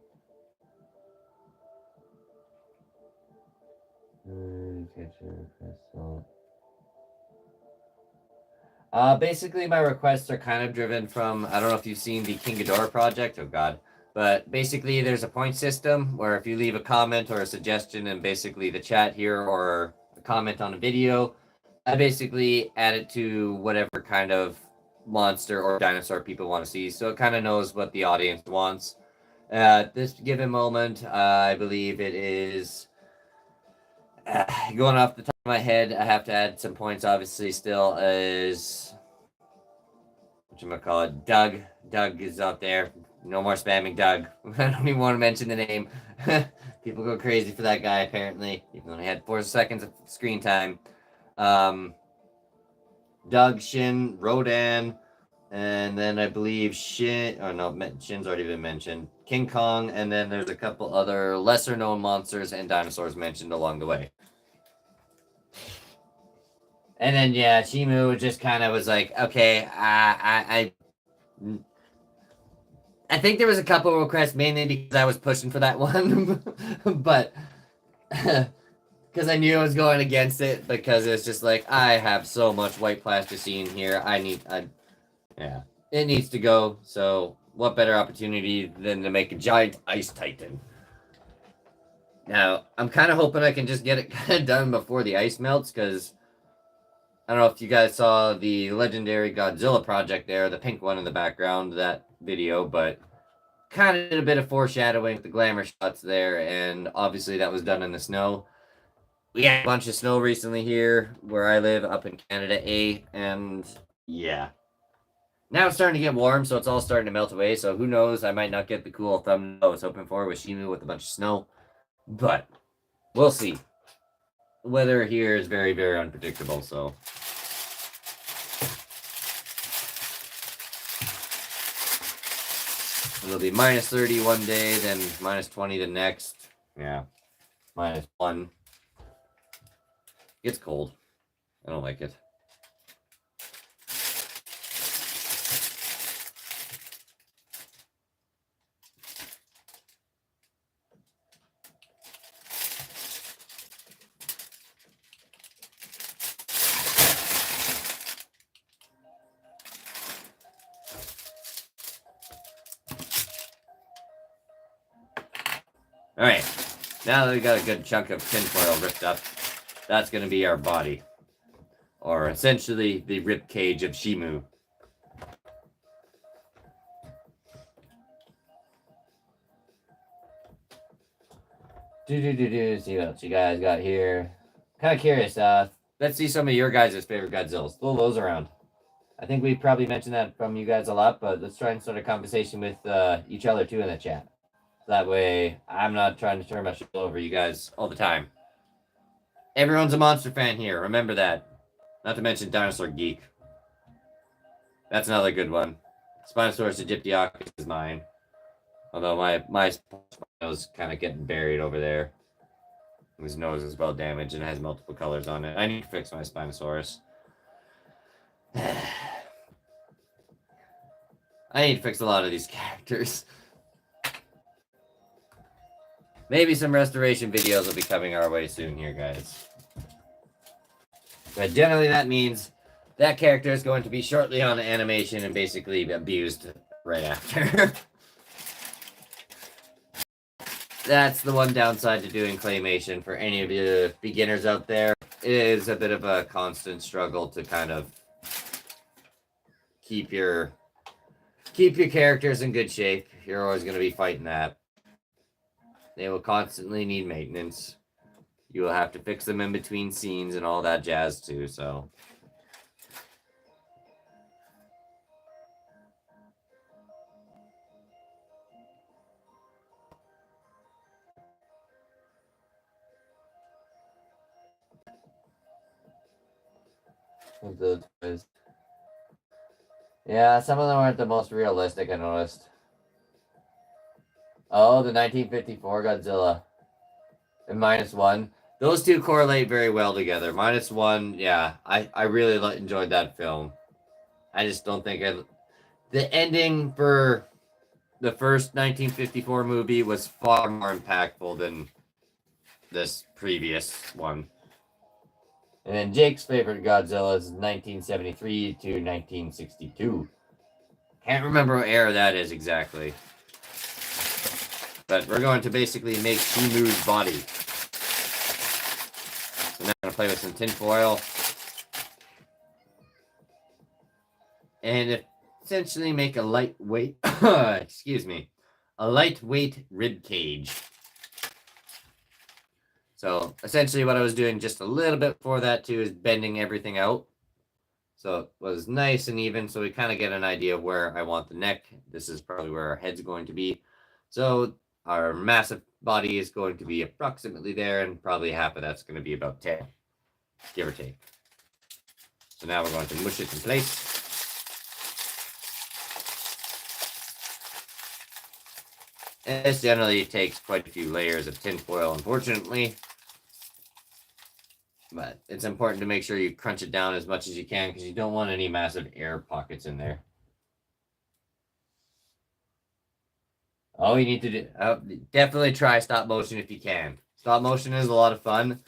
Basically, my requests are kind of driven from, I don't know if you've seen the King Ghidorah project. Oh, God. But basically, there's a point system where if you leave a comment or a suggestion in basically the chat here or a comment on a video, I basically add it to whatever kind of monster or dinosaur people want to see. So it kind of knows what the audience wants. At this given moment, I believe it is... going off the top of my head, I have to add some points, obviously, still, is... whatchamacallit? Doug is up there. No more spamming Doug. I don't even want to mention the name. People go crazy for that guy, apparently, even though he had 4 seconds of screen time. Doug, Shin, Rodan, and then I believe Shin. Oh no, Shin's already been mentioned. King Kong, and then there's a couple other lesser known monsters and dinosaurs mentioned along the way. And then yeah, Shimo just kind of was like, okay, I think there was a couple requests mainly because I was pushing for that one, but because I knew I was going against it because it's just like I have so much white plasticine here. Yeah, it needs to go. So what better opportunity than to make a giant ice titan? Now I'm kind of hoping I can just get it kind of done before the ice melts because I don't know if you guys saw the legendary Godzilla project there, the pink one in the background, that video, but kind of did a bit of foreshadowing with the glamour shots there, and obviously that was done in the snow. We had a bunch of snow recently here where I live up in Canada, and yeah. Now it's starting to get warm, so it's all starting to melt away, so who knows, I might not get the cool thumbnail I was hoping for with Shimo with a bunch of snow, but we'll see. The weather here is very, very unpredictable, so... It'll be minus 30 one day, then minus 20 the next. Yeah. Minus 1. It's cold. I don't like it. Alright, now that we got a good chunk of tinfoil ripped up, that's going to be our body. Or essentially the rib cage of Shimo. See what else you guys got here. Kind of curious, let's see some of your guys' favorite Godzillas. Throw those around. I think we probably mentioned that from you guys a lot, but let's try and start a conversation with each other too in the chat. That way, I'm not trying to turn my shit over you guys all the time. Everyone's a monster fan here. Remember that. Not to mention Dinosaur Geek. That's another good one. Spinosaurus aegyptiacus is mine. Although my nose is kind of getting buried over there. His nose is well damaged and has multiple colors on it. I need to fix my Spinosaurus. I need to fix a lot of these characters. Maybe some restoration videos will be coming our way soon here, guys. But generally that means that character is going to be shortly on animation and basically abused right after. That's the one downside to doing claymation for any of you beginners out there. It is a bit of a constant struggle to kind of keep your characters in good shape. You're always going to be fighting that. They will constantly need maintenance. You will have to fix them in between scenes and all that jazz too, so. Yeah, some of them aren't the most realistic, I noticed. Oh, the 1954 Godzilla. And -1. Those two correlate very well together. -1, yeah, I really enjoyed that film. I just don't think the ending for the first 1954 movie was far more impactful than this previous one. And then Jake's favorite Godzilla is 1973 to 1962. Can't remember what era that is exactly. But we're going to basically make Shimo's body. So now I'm going to play with some tinfoil. And essentially make a lightweight, excuse me, a lightweight rib cage. So essentially what I was doing just a little bit before that too is bending everything out. So it was nice and even, so we kind of get an idea of where I want the neck. This is probably where our head's going to be. So our massive body is going to be approximately there, and probably half of that's going to be about 10, give or take. So now we're going to mush it in place. And this generally takes quite a few layers of tinfoil, unfortunately. But it's important to make sure you crunch it down as much as you can, because you don't want any massive air pockets in there. All you need to do, definitely try stop motion if you can. Stop motion is a lot of fun.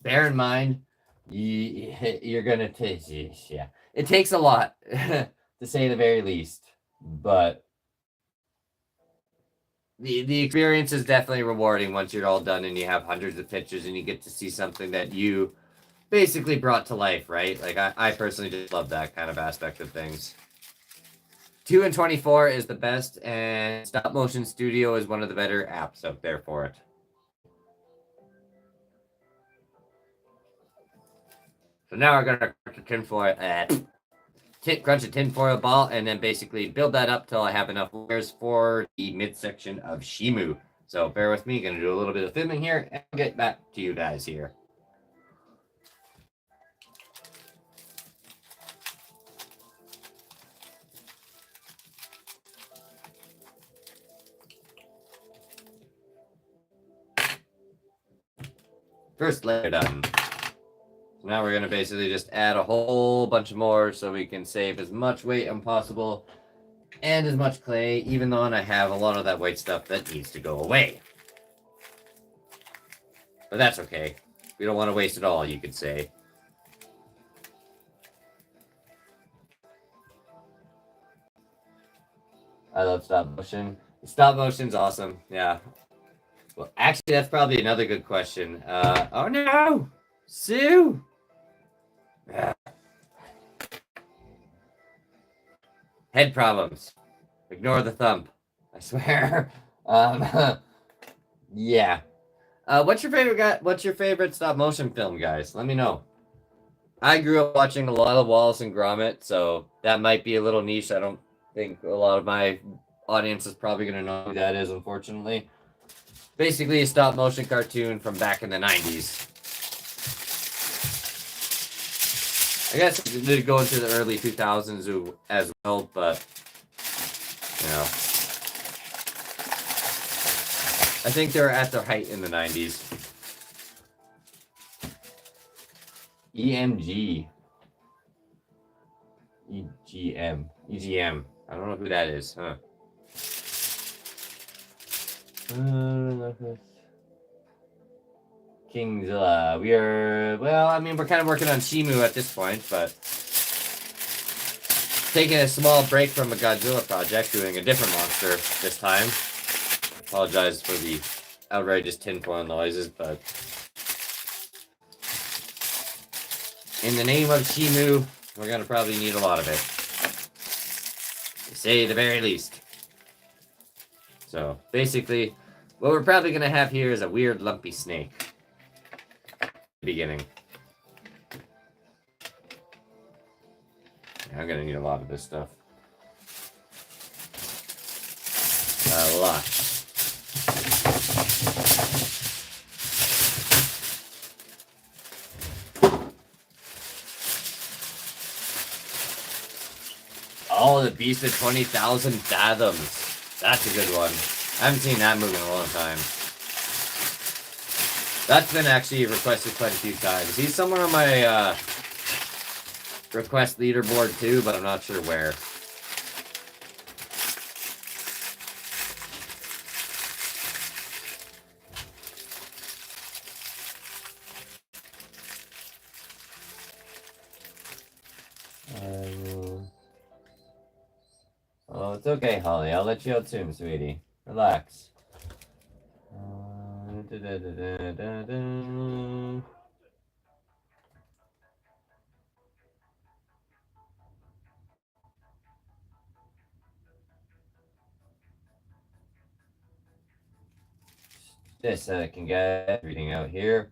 Bear in mind, you're gonna take, yeah, it takes a lot to say the very least, but the experience is definitely rewarding once you're all done and you have hundreds of pictures and you get to see something that you basically brought to life, right? Like I personally just love that kind of aspect of things. 2 and 24 is the best, and Stop Motion Studio is one of the better apps out there for it. So now we're gonna crunch a tinfoil ball, and then basically build that up till I have enough layers for the midsection of Shimo. So bear with me, gonna do a little bit of filming here, and I'll get back to you guys here. First layer done. So now we're going to basically just add a whole bunch more so we can save as much weight as possible and as much clay, even though I have a lot of that white stuff that needs to go away. But that's okay. We don't want to waste it all, you could say. I love stop motion. Stop motion's awesome, yeah. Well, actually, that's probably another good question. Oh no! Sue! Head problems. Ignore the thump. I swear. Yeah. What's your favorite stop motion film, guys? Let me know. I grew up watching a lot of Wallace and Gromit, so that might be a little niche. I don't think a lot of my audience is probably going to know who that is, unfortunately. Basically a stop motion cartoon from back in the 90s. I guess it did go into the early 2000s as well, but, you know. I think they were at their height in the 90s. EMG. EGM. EGM. I don't know who that is, huh? Kingzilla. We're kind of working on Shimo at this point, but taking a small break from a Godzilla project, doing a different monster this time. Apologize for the outrageous tinfoil noises, but in the name of Shimo, we're gonna probably need a lot of it, to say the very least. So basically, what we're probably gonna have here is a weird lumpy snake. Beginning. I'm gonna need a lot of this stuff. A lot. Oh, the Beast of 20,000 Fathoms. That's a good one. I haven't seen that movie in a long time. That's been actually requested quite a few times. He's somewhere on my request leaderboard too, but I'm not sure where. Oh, it's okay, Holly. I'll let you out soon, sweetie. Relax. This can get everything out here.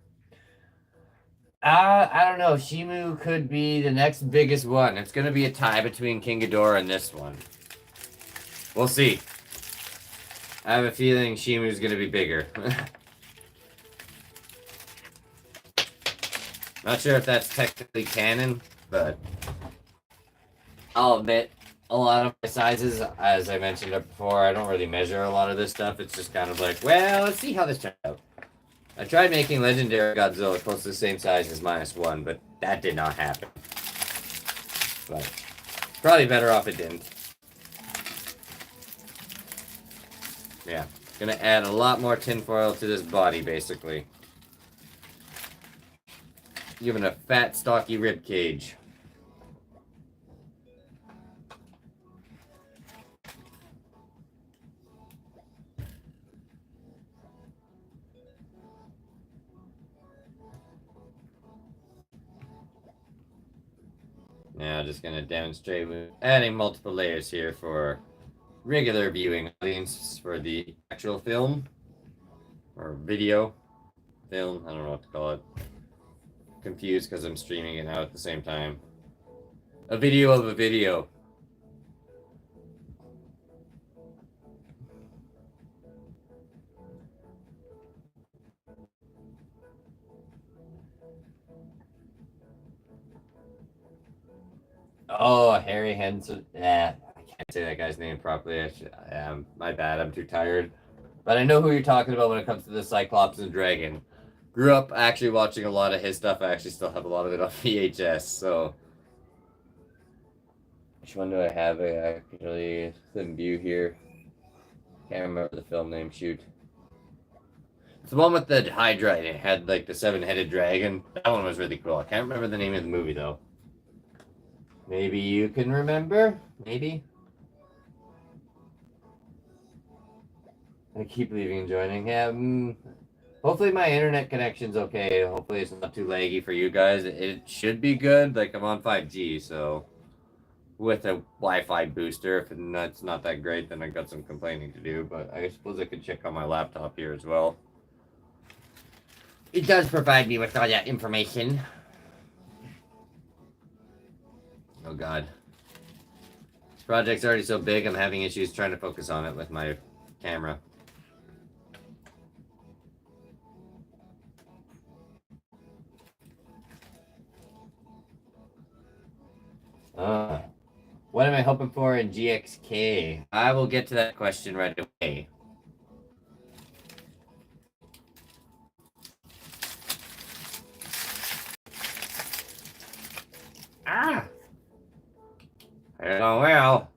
I don't know. Shimo could be the next biggest one. It's going to be a tie between King Ghidorah and this one. We'll see. I have a feeling Shimu's gonna be bigger. Not sure if that's technically canon, but I'll admit, a lot of my sizes, as I mentioned before, I don't really measure a lot of this stuff. It's just kind of like, well, let's see how this turns out. I tried making Legendary Godzilla close to the same size as -1, but that did not happen. But probably better off it didn't. Yeah, gonna add a lot more tinfoil to this body, basically. Given a fat, stocky rib cage. Now, just gonna demonstrate with adding multiple layers here for regular viewing audience for the actual film or video film. I don't know what to call it. Confused because I'm streaming it now at the same time. A video of a video. Oh, Harry Henson. Yeah, I can't say that guy's name properly. My bad. I'm too tired. But I know who you're talking about when it comes to the Cyclops and Dragon. Grew up actually watching a lot of his stuff. I actually still have a lot of it on VHS. So, which one do I have? I actually couldn't view here. Can't remember the film name. Shoot. It's the one with the Hydra and it had like the 7-headed dragon. That one was really cool. I can't remember the name of the movie though. Maybe you can remember? Maybe? I keep leaving and joining. Yeah, hopefully my internet connection's okay. Hopefully it's not too laggy for you guys. It should be good. Like, I'm on 5G, so... with a Wi-Fi booster. If it's not that great, then I got some complaining to do. But I suppose I could check on my laptop here as well. It does provide me with all that information. Oh god. This project's already so big, I'm having issues trying to focus on it with my camera. What am I hoping for in GXK? I will get to that question right away. Ah! Oh, well.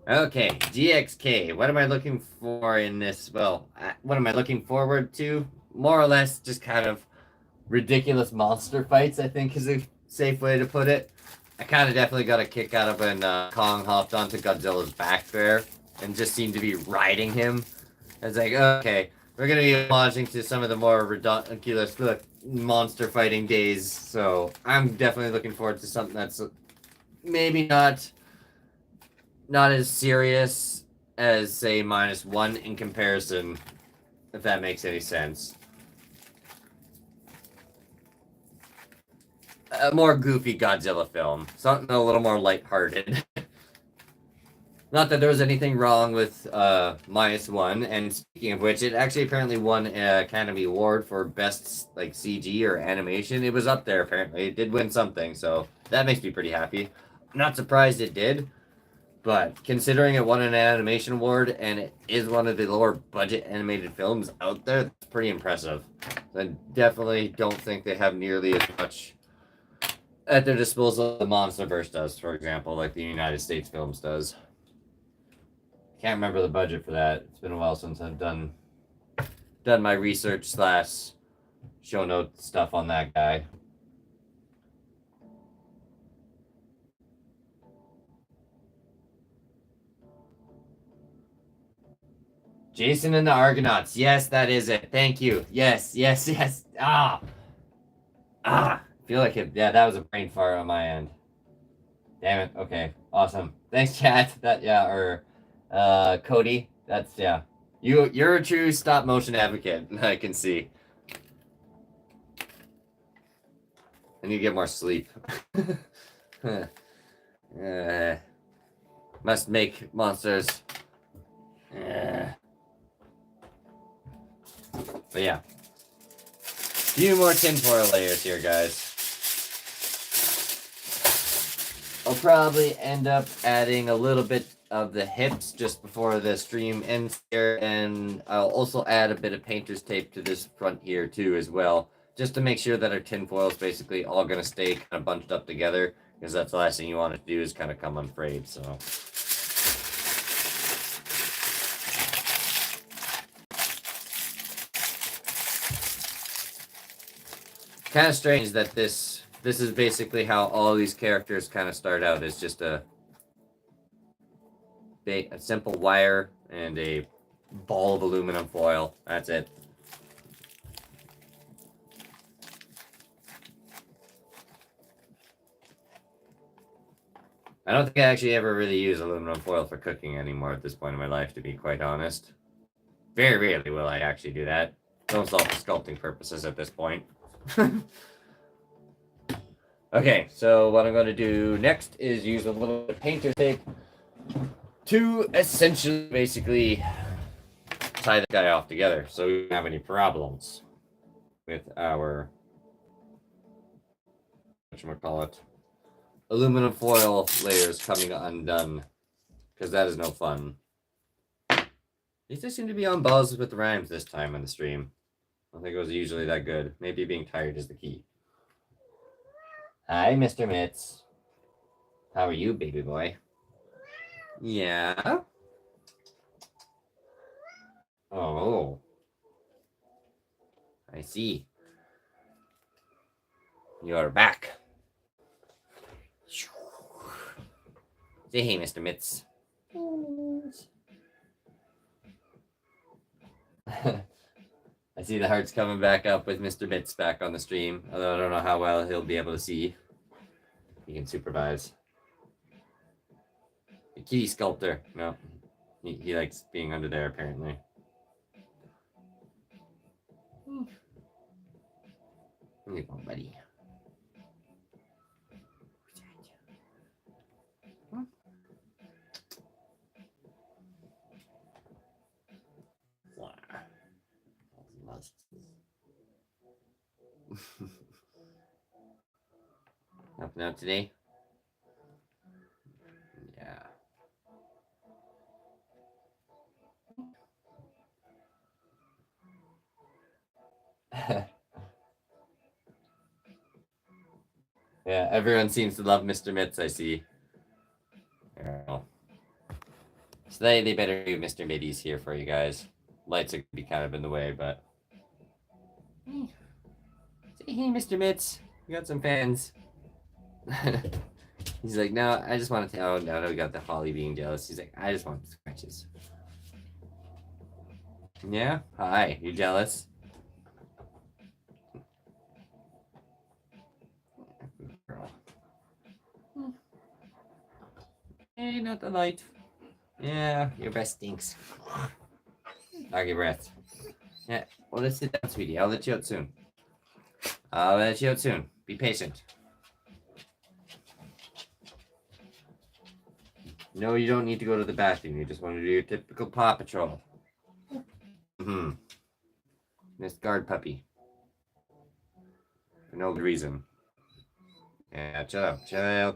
Okay, GXK. What am I looking for in this? Well, what am I looking forward to? More or less just kind of ridiculous monster fights, I think is a safe way to put it. I kind of definitely got a kick out of when Kong hopped onto Godzilla's back there and just seemed to be riding him. I was like, okay, we're going to be launching to some of the more ridiculous monster fighting days, so I'm definitely looking forward to something that's maybe not as serious as, say, -1 in comparison, if that makes any sense. A more goofy Godzilla film. Something a little more lighthearted. Not that there was anything wrong with -1, and speaking of which, it actually apparently won an Academy Award for Best like CG or animation. It was up there, apparently. It did win something, so that makes me pretty happy. I'm not surprised it did, but considering it won an animation award and it is one of the lower budget animated films out there, that's pretty impressive. I definitely don't think they have nearly as much at their disposal as the MonsterVerse does, for example, like the United States Films does. Can't remember the budget for that. It's been a while since I've done my research / show note stuff on that guy. Jason and the Argonauts. Yes, that is it. Thank you. Yes. I feel like it. Yeah, that was a brain fart on my end. Damn it. Okay. Awesome. Thanks, chat. Or Cody. That's, yeah. You're a true stop motion advocate, I can see. I need to get more sleep. Must make monsters. But yeah. Few more tinfoil layers here, guys. I'll probably end up adding a little bit of the hips just before the stream ends here, and I'll also add a bit of painter's tape to this front here too as well, just to make sure that our tinfoil is basically all going to stay kind of bunched up together, because that's the last thing you want it to do is kind of come unfrayed, so... Kind of strange that this is basically how all these characters kind of start out, is just a simple wire and a ball of aluminum foil. That's it. I don't think I actually ever really use aluminum foil for cooking anymore at this point in my life, to be quite honest. Very rarely will I actually do that. Almost all for sculpting purposes at this point. Okay, so what I'm going to do next is use a little bit of painter's tape to essentially basically tie the guy off together so we don't have any problems with our whatchamacallit, aluminum foil layers coming undone, because that is no fun. These just seem to be on buzz with the rhymes this time on the stream. I don't think it was usually that good. Maybe being tired is the key. Hi, Mr. Mitz. How are you, baby boy? Yeah? Oh. I see. You are back. Say hey, Mr. Mitz. I see the hearts coming back up with Mr. Mitz back on the stream, although I don't know how well he'll be able to see. He can supervise. The kitty sculptor. No. He likes being under there, apparently. Where you going, buddy? Helping out today? Yeah. Yeah, everyone seems to love Mr. Mitz, I see. Yeah. So they better do Mr. Middies here for you guys. Lights are gonna be kind of in the way, but... Say hey, Mr. Mitz. We got some fans. He's like, no, I just want to tell... Oh, no, we got the Holly being jealous. He's like, I just want scratches. Yeah? Hi, you jealous? Girl. Hey, not the light. Yeah, your breath stinks. Doggy breath. Yeah, well, let's sit down, sweetie. I'll let you out soon. I'll let you out soon. Be patient. No, you don't need to go to the bathroom. You just want to do your typical Paw Patrol. Mm-hmm. This guard puppy. For no reason. Yeah, chill out. Chill.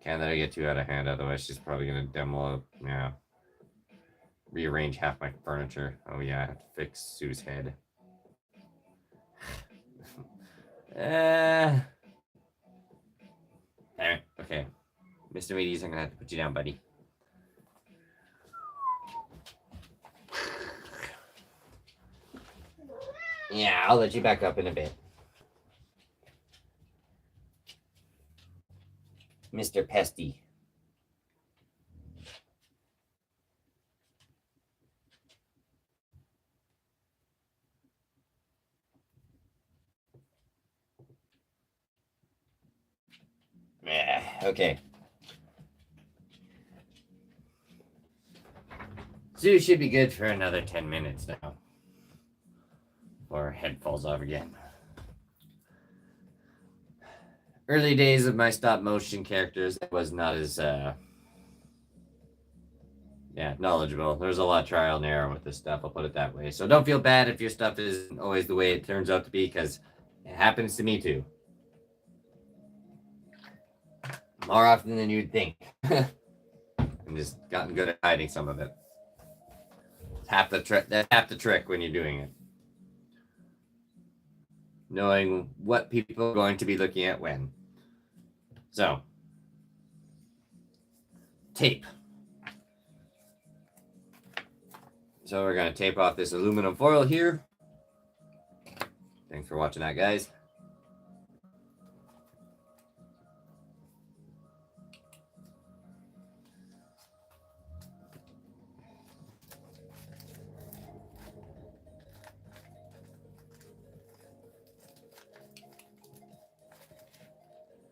Can't let her get too out of hand, otherwise she's probably gonna demo, yeah. Rearrange half my furniture. Oh yeah, I have to fix Sue's head. Okay. Mr. Meaties, I'm gonna have to put you down, buddy. Yeah, I'll let you back up in a bit. Mr. Pesty. Yeah, okay. Zoo should be good for another 10 minutes now. Or head falls off again. Early days of my stop motion characters, it was not as knowledgeable. There's a lot of trial and error with this stuff, I'll put it that way. So don't feel bad if your stuff isn't always the way it turns out to be, because it happens to me too. More often than you'd think. I'm just gotten good at hiding some of it. Half the trick. That's half the trick when you're doing it. Knowing what people are going to be looking at when. So, tape. So we're going to tape off this aluminum foil here. Thanks for watching that, guys.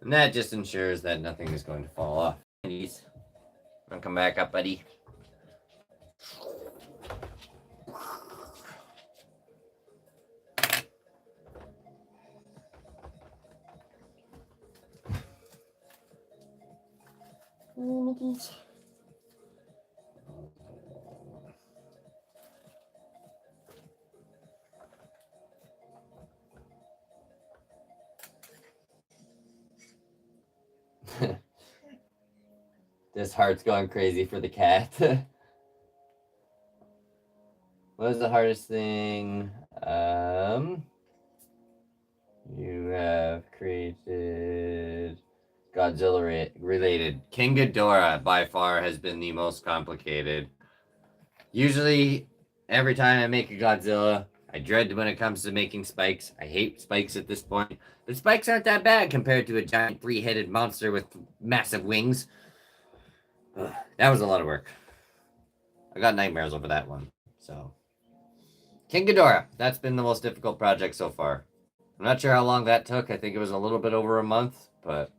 And that just ensures that nothing is going to fall off. Please, come back up, buddy. This heart's going crazy for the cat. What was the hardest thing? You have created Godzilla related. King Ghidorah by far has been the most complicated. Usually, every time I make a Godzilla, I dread when it comes to making spikes. I hate spikes at this point. But spikes aren't that bad compared to a giant three-headed monster with massive wings. Ugh, that was a lot of work. I got nightmares over that one. So, King Ghidorah. That's been the most difficult project so far. I'm not sure how long that took. I think it was a little bit over a month, but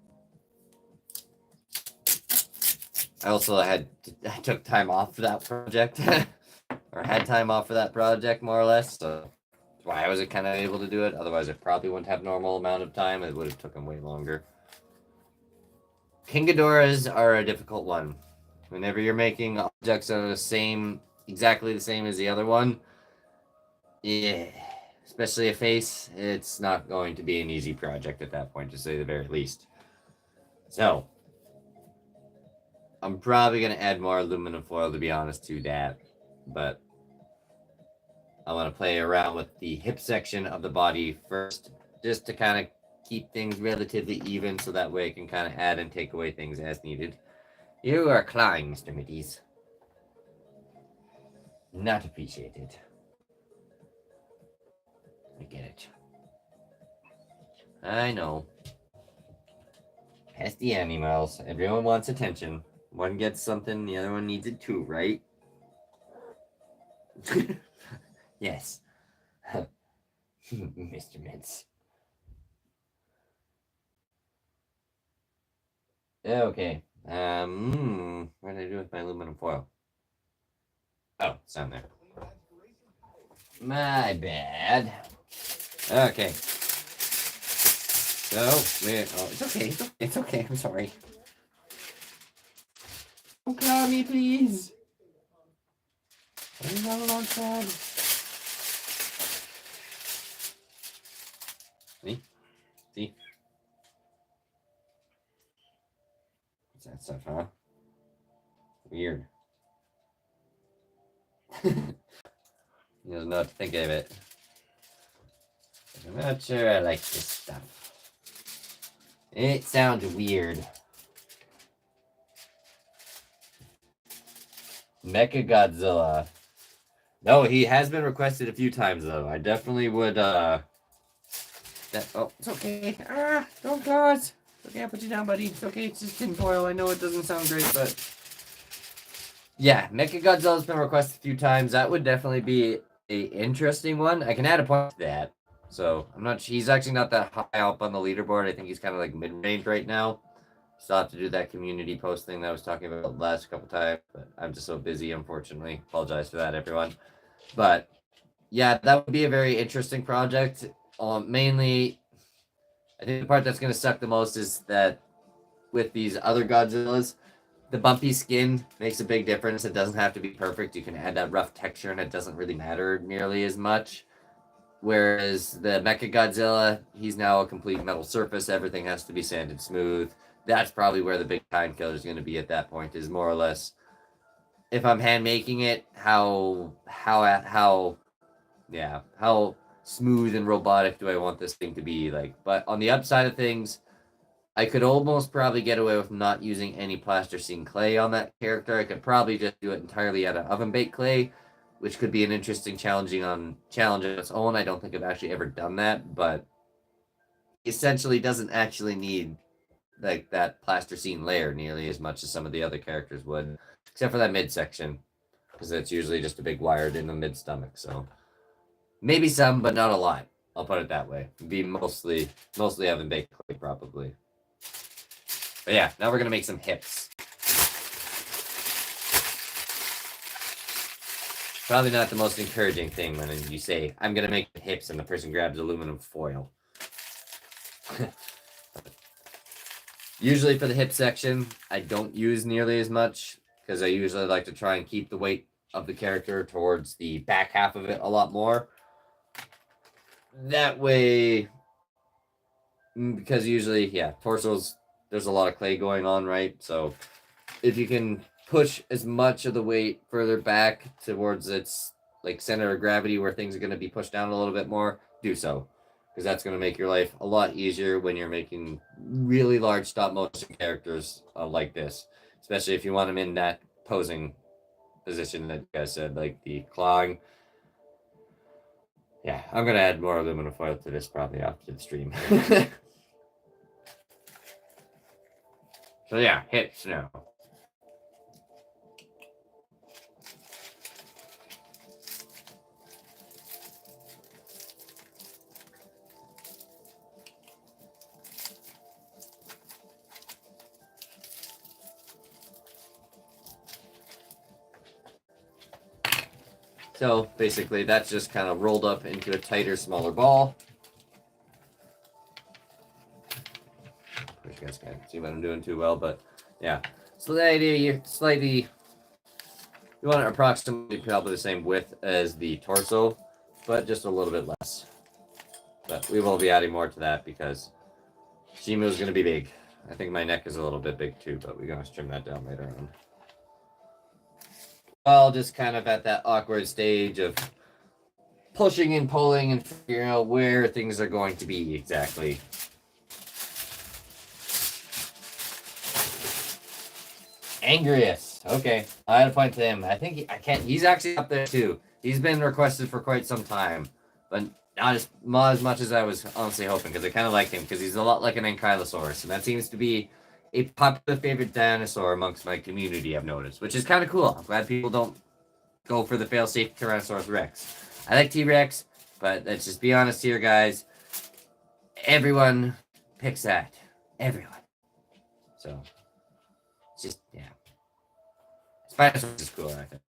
I took time off for that project. Or had time off for that project, more or less. So that's why I was kind of able to do it. Otherwise, I probably wouldn't have normal amount of time. It would have taken way longer. King Ghidorahs are a difficult one. Whenever you're making objects that are exactly the same as the other one, yeah, especially a face, it's not going to be an easy project at that point, to say the very least. So, I'm probably going to add more aluminum foil, to be honest, to that. But I want to play around with the hip section of the body first, just to kind of keep things relatively even, so that way I can kind of add and take away things as needed. You are clawing, Mr. Middies. Not appreciated. I get it. I know. As the animals, everyone wants attention. One gets something, the other one needs it too, right? Yes. Mr. Mintz. Okay. What did I do with my aluminum foil? Oh, it's down there. My bad. Okay. So, it's okay. It's okay. I'm sorry. Don't call me, please. I'm not alongside. See? What's that stuff, huh? Weird. He doesn't know what to think of it. I'm not sure I like this stuff. It sounds weird. Mechagodzilla. No, he has been requested a few times, though. I definitely would, oh, it's okay. Don't cause. It's okay, I'll put you down, buddy. It's okay, it's just tinfoil. I know it doesn't sound great, but... Yeah, Mechagodzilla's been requested a few times. That would definitely be a interesting one. I can add a point to that. So, I'm not... He's actually not that high up on the leaderboard. I think he's kind of like mid-range right now. Still have to do that community post thing that I was talking about last couple times, but I'm just so busy, unfortunately. Apologize for that, everyone. But yeah, that would be a very interesting project. Mainly, I think the part that's going to suck the most is that with these other Godzillas, the bumpy skin makes a big difference. It doesn't have to be perfect. You can add that rough texture, and it doesn't really matter nearly as much. Whereas the Mecha Godzilla, he's now a complete metal surface. Everything has to be sanded smooth. That's probably where the big time killer is going to be at that point. Is more or less, if I'm hand making it, how smooth and robotic do I want this thing to be like? But on the upside of things, I could almost probably get away with not using any plasticine clay on that character. I could probably just do it entirely out of oven baked clay, which could be an interesting challenge on its own. I don't think I've actually ever done that, but essentially doesn't actually need like that plasticine layer nearly as much as some of the other characters would, except for that midsection, because it's usually just a big wired in the mid stomach. So maybe some, but not a lot. I'll put it that way. It'd be mostly oven baked clay probably. But yeah, now we're gonna make some hips. Probably not the most encouraging thing when you say, I'm gonna make the hips and the person grabs aluminum foil. Usually for the hip section, I don't use nearly as much because I usually like to try and keep the weight of the character towards the back half of it a lot more. That way, because usually, yeah, torsos, there's a lot of clay going on, right? So if you can push as much of the weight further back towards its like center of gravity where things are going to be pushed down a little bit more, do so, because that's going to make your life a lot easier when you're making really large stop motion characters like this, especially if you want them in that posing position that you guys said, like the clawing. Yeah, I'm going to add more aluminum foil to this probably after the stream. So yeah, hips now. So basically that's just kind of rolled up into a tighter, smaller ball. I wish you guys can't see what I'm doing too well, but yeah. So the idea, you want it approximately probably the same width as the torso, but just a little bit less. But we will be adding more to that because Shimo is going to be big. I think my neck is a little bit big too, but we're going to trim that down later on. Well, just kind of at that awkward stage of pushing and pulling and figuring out where things are going to be exactly. Angriest. Okay, I had to point to him. I think I can't. He's actually up there too. He's been requested for quite some time, but not as much as I was honestly hoping, because I kind of like him because he's a lot like an Ankylosaurus, and that seems to be a popular favorite dinosaur amongst my community, I've noticed, which is kind of cool. I'm glad people don't go for the fail-safe Tyrannosaurus Rex. I like T-Rex, but let's just be honest here, guys. Everyone picks that. Everyone. So, it's just, yeah. Spinosaurus is cool, I think.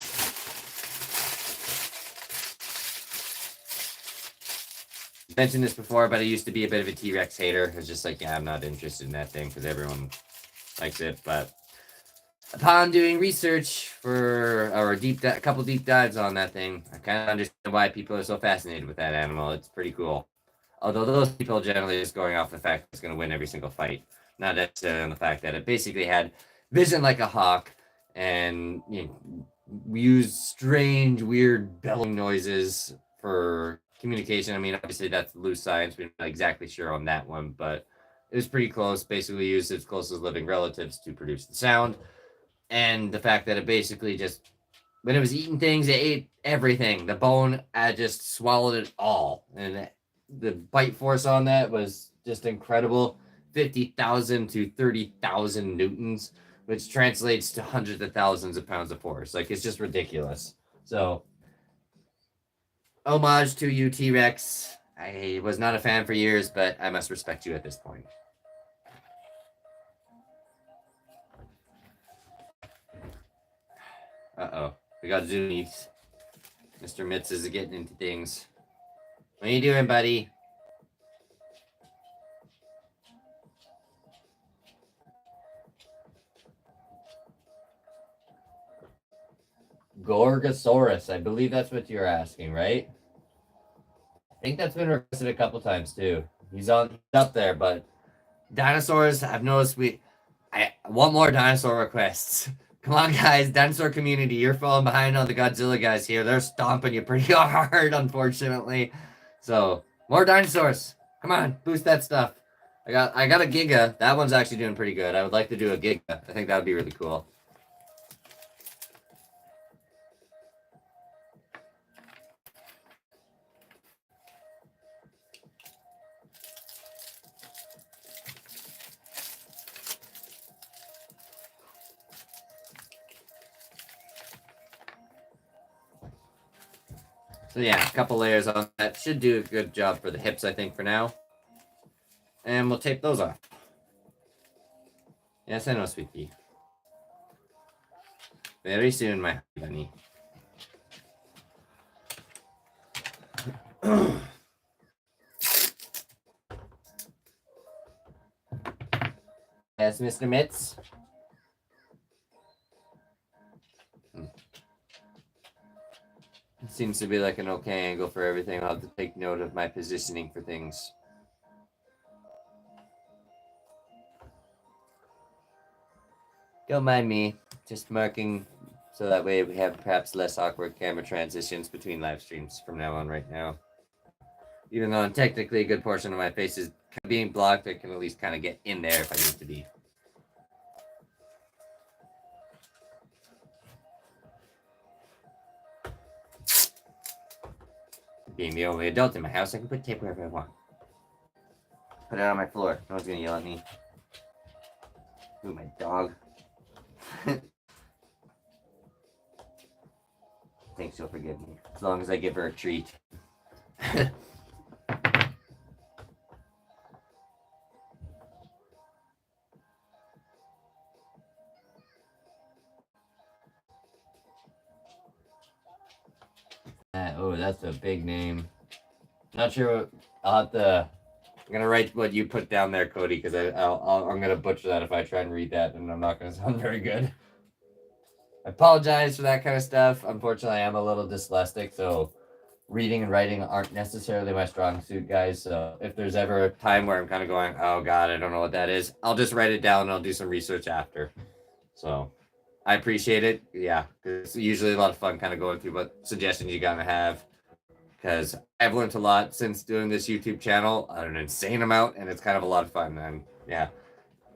I mentioned this before, but I used to be a bit of a T-Rex hater. I was just like, yeah, I'm not interested in that thing because everyone likes it. But upon doing research for a couple deep dives on that thing, I kind of understand why people are so fascinated with that animal. It's pretty cool. Although those people generally just going off the fact that it's going to win every single fight, not necessarily on the fact that it basically had vision like a hawk, and we used strange, weird bellowing noises for communication. I mean, obviously that's loose science. We're not exactly sure on that one, but it was pretty close. Basically used its closest living relatives to produce the sound. And the fact that it basically just, when it was eating things, it ate everything. The bone, I just swallowed it all. And the bite force on that was just incredible. 50,000 to 30,000 newtons, which translates to hundreds of thousands of pounds of force. Like, it's just ridiculous. So, homage to you, T-Rex. I was not a fan for years, but I must respect you at this point. Uh-oh. We got zoomies. Mr. Mitz is getting into things. What are you doing, buddy? Gorgosaurus. I believe that's what you're asking, right? I think that's been requested a couple times too. He's up there, but dinosaurs, I've noticed I want more dinosaur requests. Come on, guys, dinosaur community, you're falling behind on the Godzilla guys here. They're stomping you pretty hard, unfortunately. So, more dinosaurs. Come on, boost that stuff. I got a Giga. That one's actually doing pretty good. I would like to do a Giga. I think that would be really cool. So yeah, a couple layers on that. Should do a good job for the hips, I think, for now. And we'll tape those off. Yes, I know, sweetie. Very soon, my bunny. Yes, Mr. Mitz. Seems to be like an okay angle for everything. I'll have to take note of my positioning for things. Don't mind me. Just marking so that way we have perhaps less awkward camera transitions between live streams from now on right now. Even though technically a good portion of my face is being blocked, I can at least kind of get in there if I need to be. Being the only adult in my house, I can put tape wherever I want. Put it on my floor. No one's gonna yell at me. Ooh, my dog. Think she'll forgive me. As long as I give her a treat. Oh, that's a big name. Not sure what, I'll have to... I'm gonna write what you put down there, Cody, because I'm gonna butcher that if I try and read that, and I'm not gonna sound very good. I apologize for that kind of stuff. Unfortunately, I am a little dyslexic, so reading and writing aren't necessarily my strong suit, guys. So if there's ever a time where I'm kind of going, oh god, I don't know what that is, I'll just write it down and I'll do some research after. So I appreciate it. Yeah, it's usually a lot of fun kind of going through what suggestions you gotta have. Because I've learned a lot since doing this YouTube channel, an insane amount, and it's kind of a lot of fun. And yeah,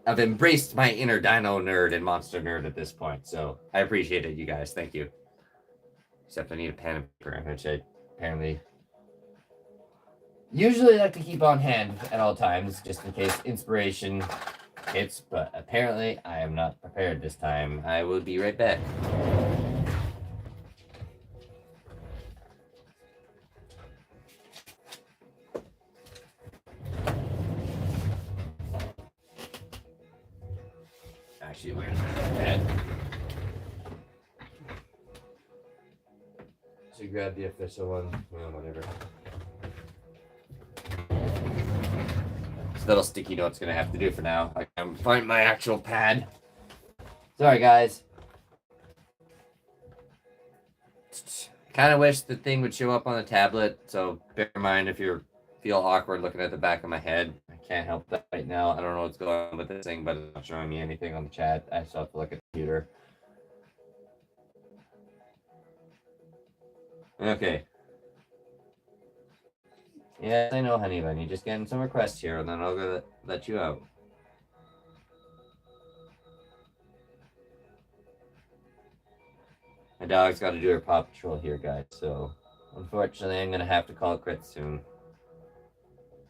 I've embraced my inner dino nerd and monster nerd at this point. So I appreciate it, you guys. Thank you. Except I need a pen and paper, which I apparently usually like to keep on hand at all times, just in case inspiration hits. But apparently I am not prepared this time. I will be right back. Actually, where's my pen? So grab the official one. Well, whatever. This little sticky note's gonna have to do for now. I can find my actual pad. Sorry, guys. Kind of wish the thing would show up on the tablet, so bear in mind if you feel awkward looking at the back of my head. I can't help that right now. I don't know what's going on with this thing, but it's not showing me anything on the chat. I still have to look at the computer. Okay. Yes, I know, honey bunny. Just getting some requests here, and then I'll go let you out. My dog's got to do her Paw Patrol here, guys, so unfortunately I'm going to have to call it quits soon.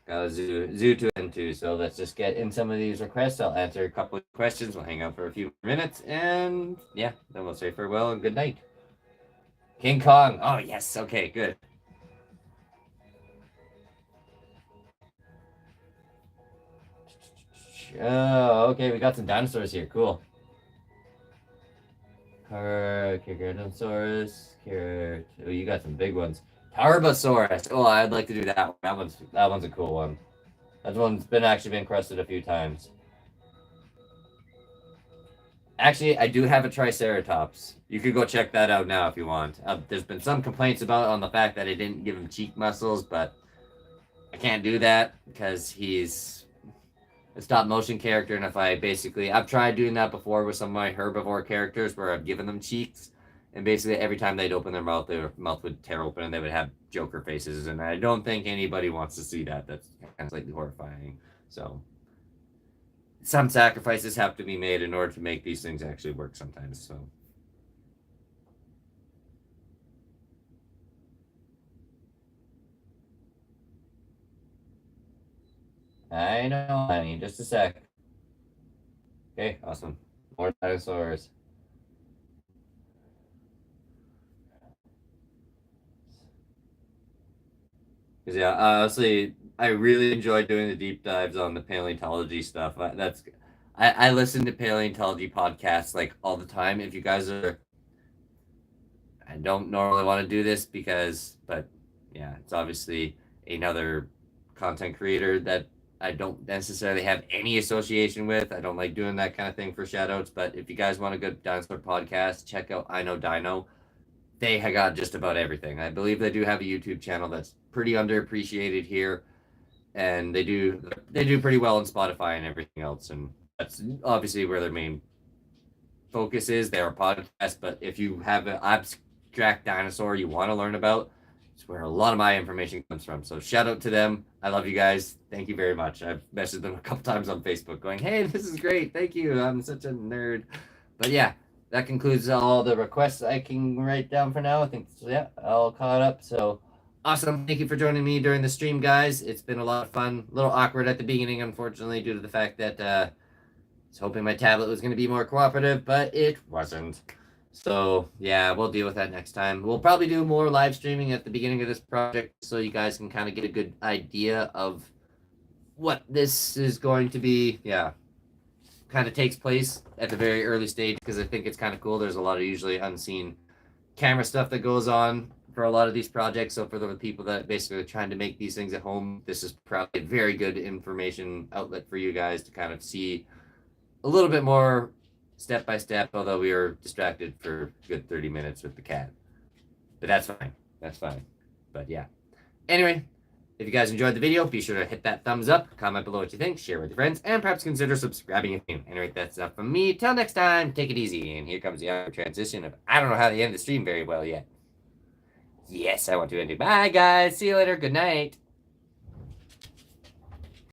Got a zoo to attend to, so let's just get in some of these requests. I'll answer a couple of questions. We'll hang out for a few minutes, and yeah, then we'll say farewell and good night. King Kong. Oh, yes. Okay, good. Oh, okay, we got some dinosaurs here. Cool. Kyranosaurus, oh, you got some big ones. Tarbosaurus. Oh, I'd like to do that one. That one's a cool one. That one's actually been crested a few times. Actually, I do have a Triceratops. You could go check that out now if you want. There's been some complaints on the fact that I didn't give him cheek muscles, but I can't do that because he's a stop motion character, and if I've tried doing that before with some of my herbivore characters where I've given them cheeks, and basically every time they'd open their mouth, their mouth would tear open and they would have Joker faces, and I don't think anybody wants to see that. That's kind of slightly horrifying. So some sacrifices have to be made in order to make these things actually work sometimes. So I know, honey. Just a sec. Okay, awesome. More dinosaurs. Because yeah, honestly, I really enjoy doing the deep dives on the paleontology stuff. I listen to paleontology podcasts like all the time. If you guys are, I don't normally want to do this but yeah, it's obviously another content creator that I don't necessarily have any association with. I don't like doing that kind of thing for shoutouts. But if you guys want a good dinosaur podcast, check out I Know Dino. They got just about everything. I believe they do have a YouTube channel that's pretty underappreciated here, and they do pretty well on Spotify and everything else. And that's obviously where their main focus is. They're a podcast, but if you have an abstract dinosaur you want to learn about, it's where a lot of my information comes from. So shout out to them. I love you guys. Thank you very much. I've messaged them a couple times on Facebook going, hey, this is great. Thank you. I'm such a nerd. But yeah, that concludes all the requests I can write down for now. I think, yeah, all caught up. So awesome. Thank you for joining me during the stream, guys. It's been a lot of fun. A little awkward at the beginning, unfortunately, due to the fact that I was hoping my tablet was going to be more cooperative, but it wasn't. So yeah, we'll deal with that next time. We'll probably do more live streaming at the beginning of this project so you guys can kind of get a good idea of what this is going to be. Yeah, kind of takes place at the very early stage because I think it's kind of cool. There's a lot of usually unseen camera stuff that goes on for a lot of these projects. So for the people that basically are trying to make these things at home, this is probably a very good information outlet for you guys to kind of see a little bit more step by step, although we were distracted for a good 30 minutes with the cat. But that's fine. That's fine. But yeah. Anyway, if you guys enjoyed the video, be sure to hit that thumbs up, comment below what you think, share with your friends, and perhaps consider subscribing if you. Anyway, that's enough from me. Till next time, take it easy. And here comes the transition of I don't know how to end the stream very well yet. Yes, I want to end it. Bye, guys. See you later. Good night.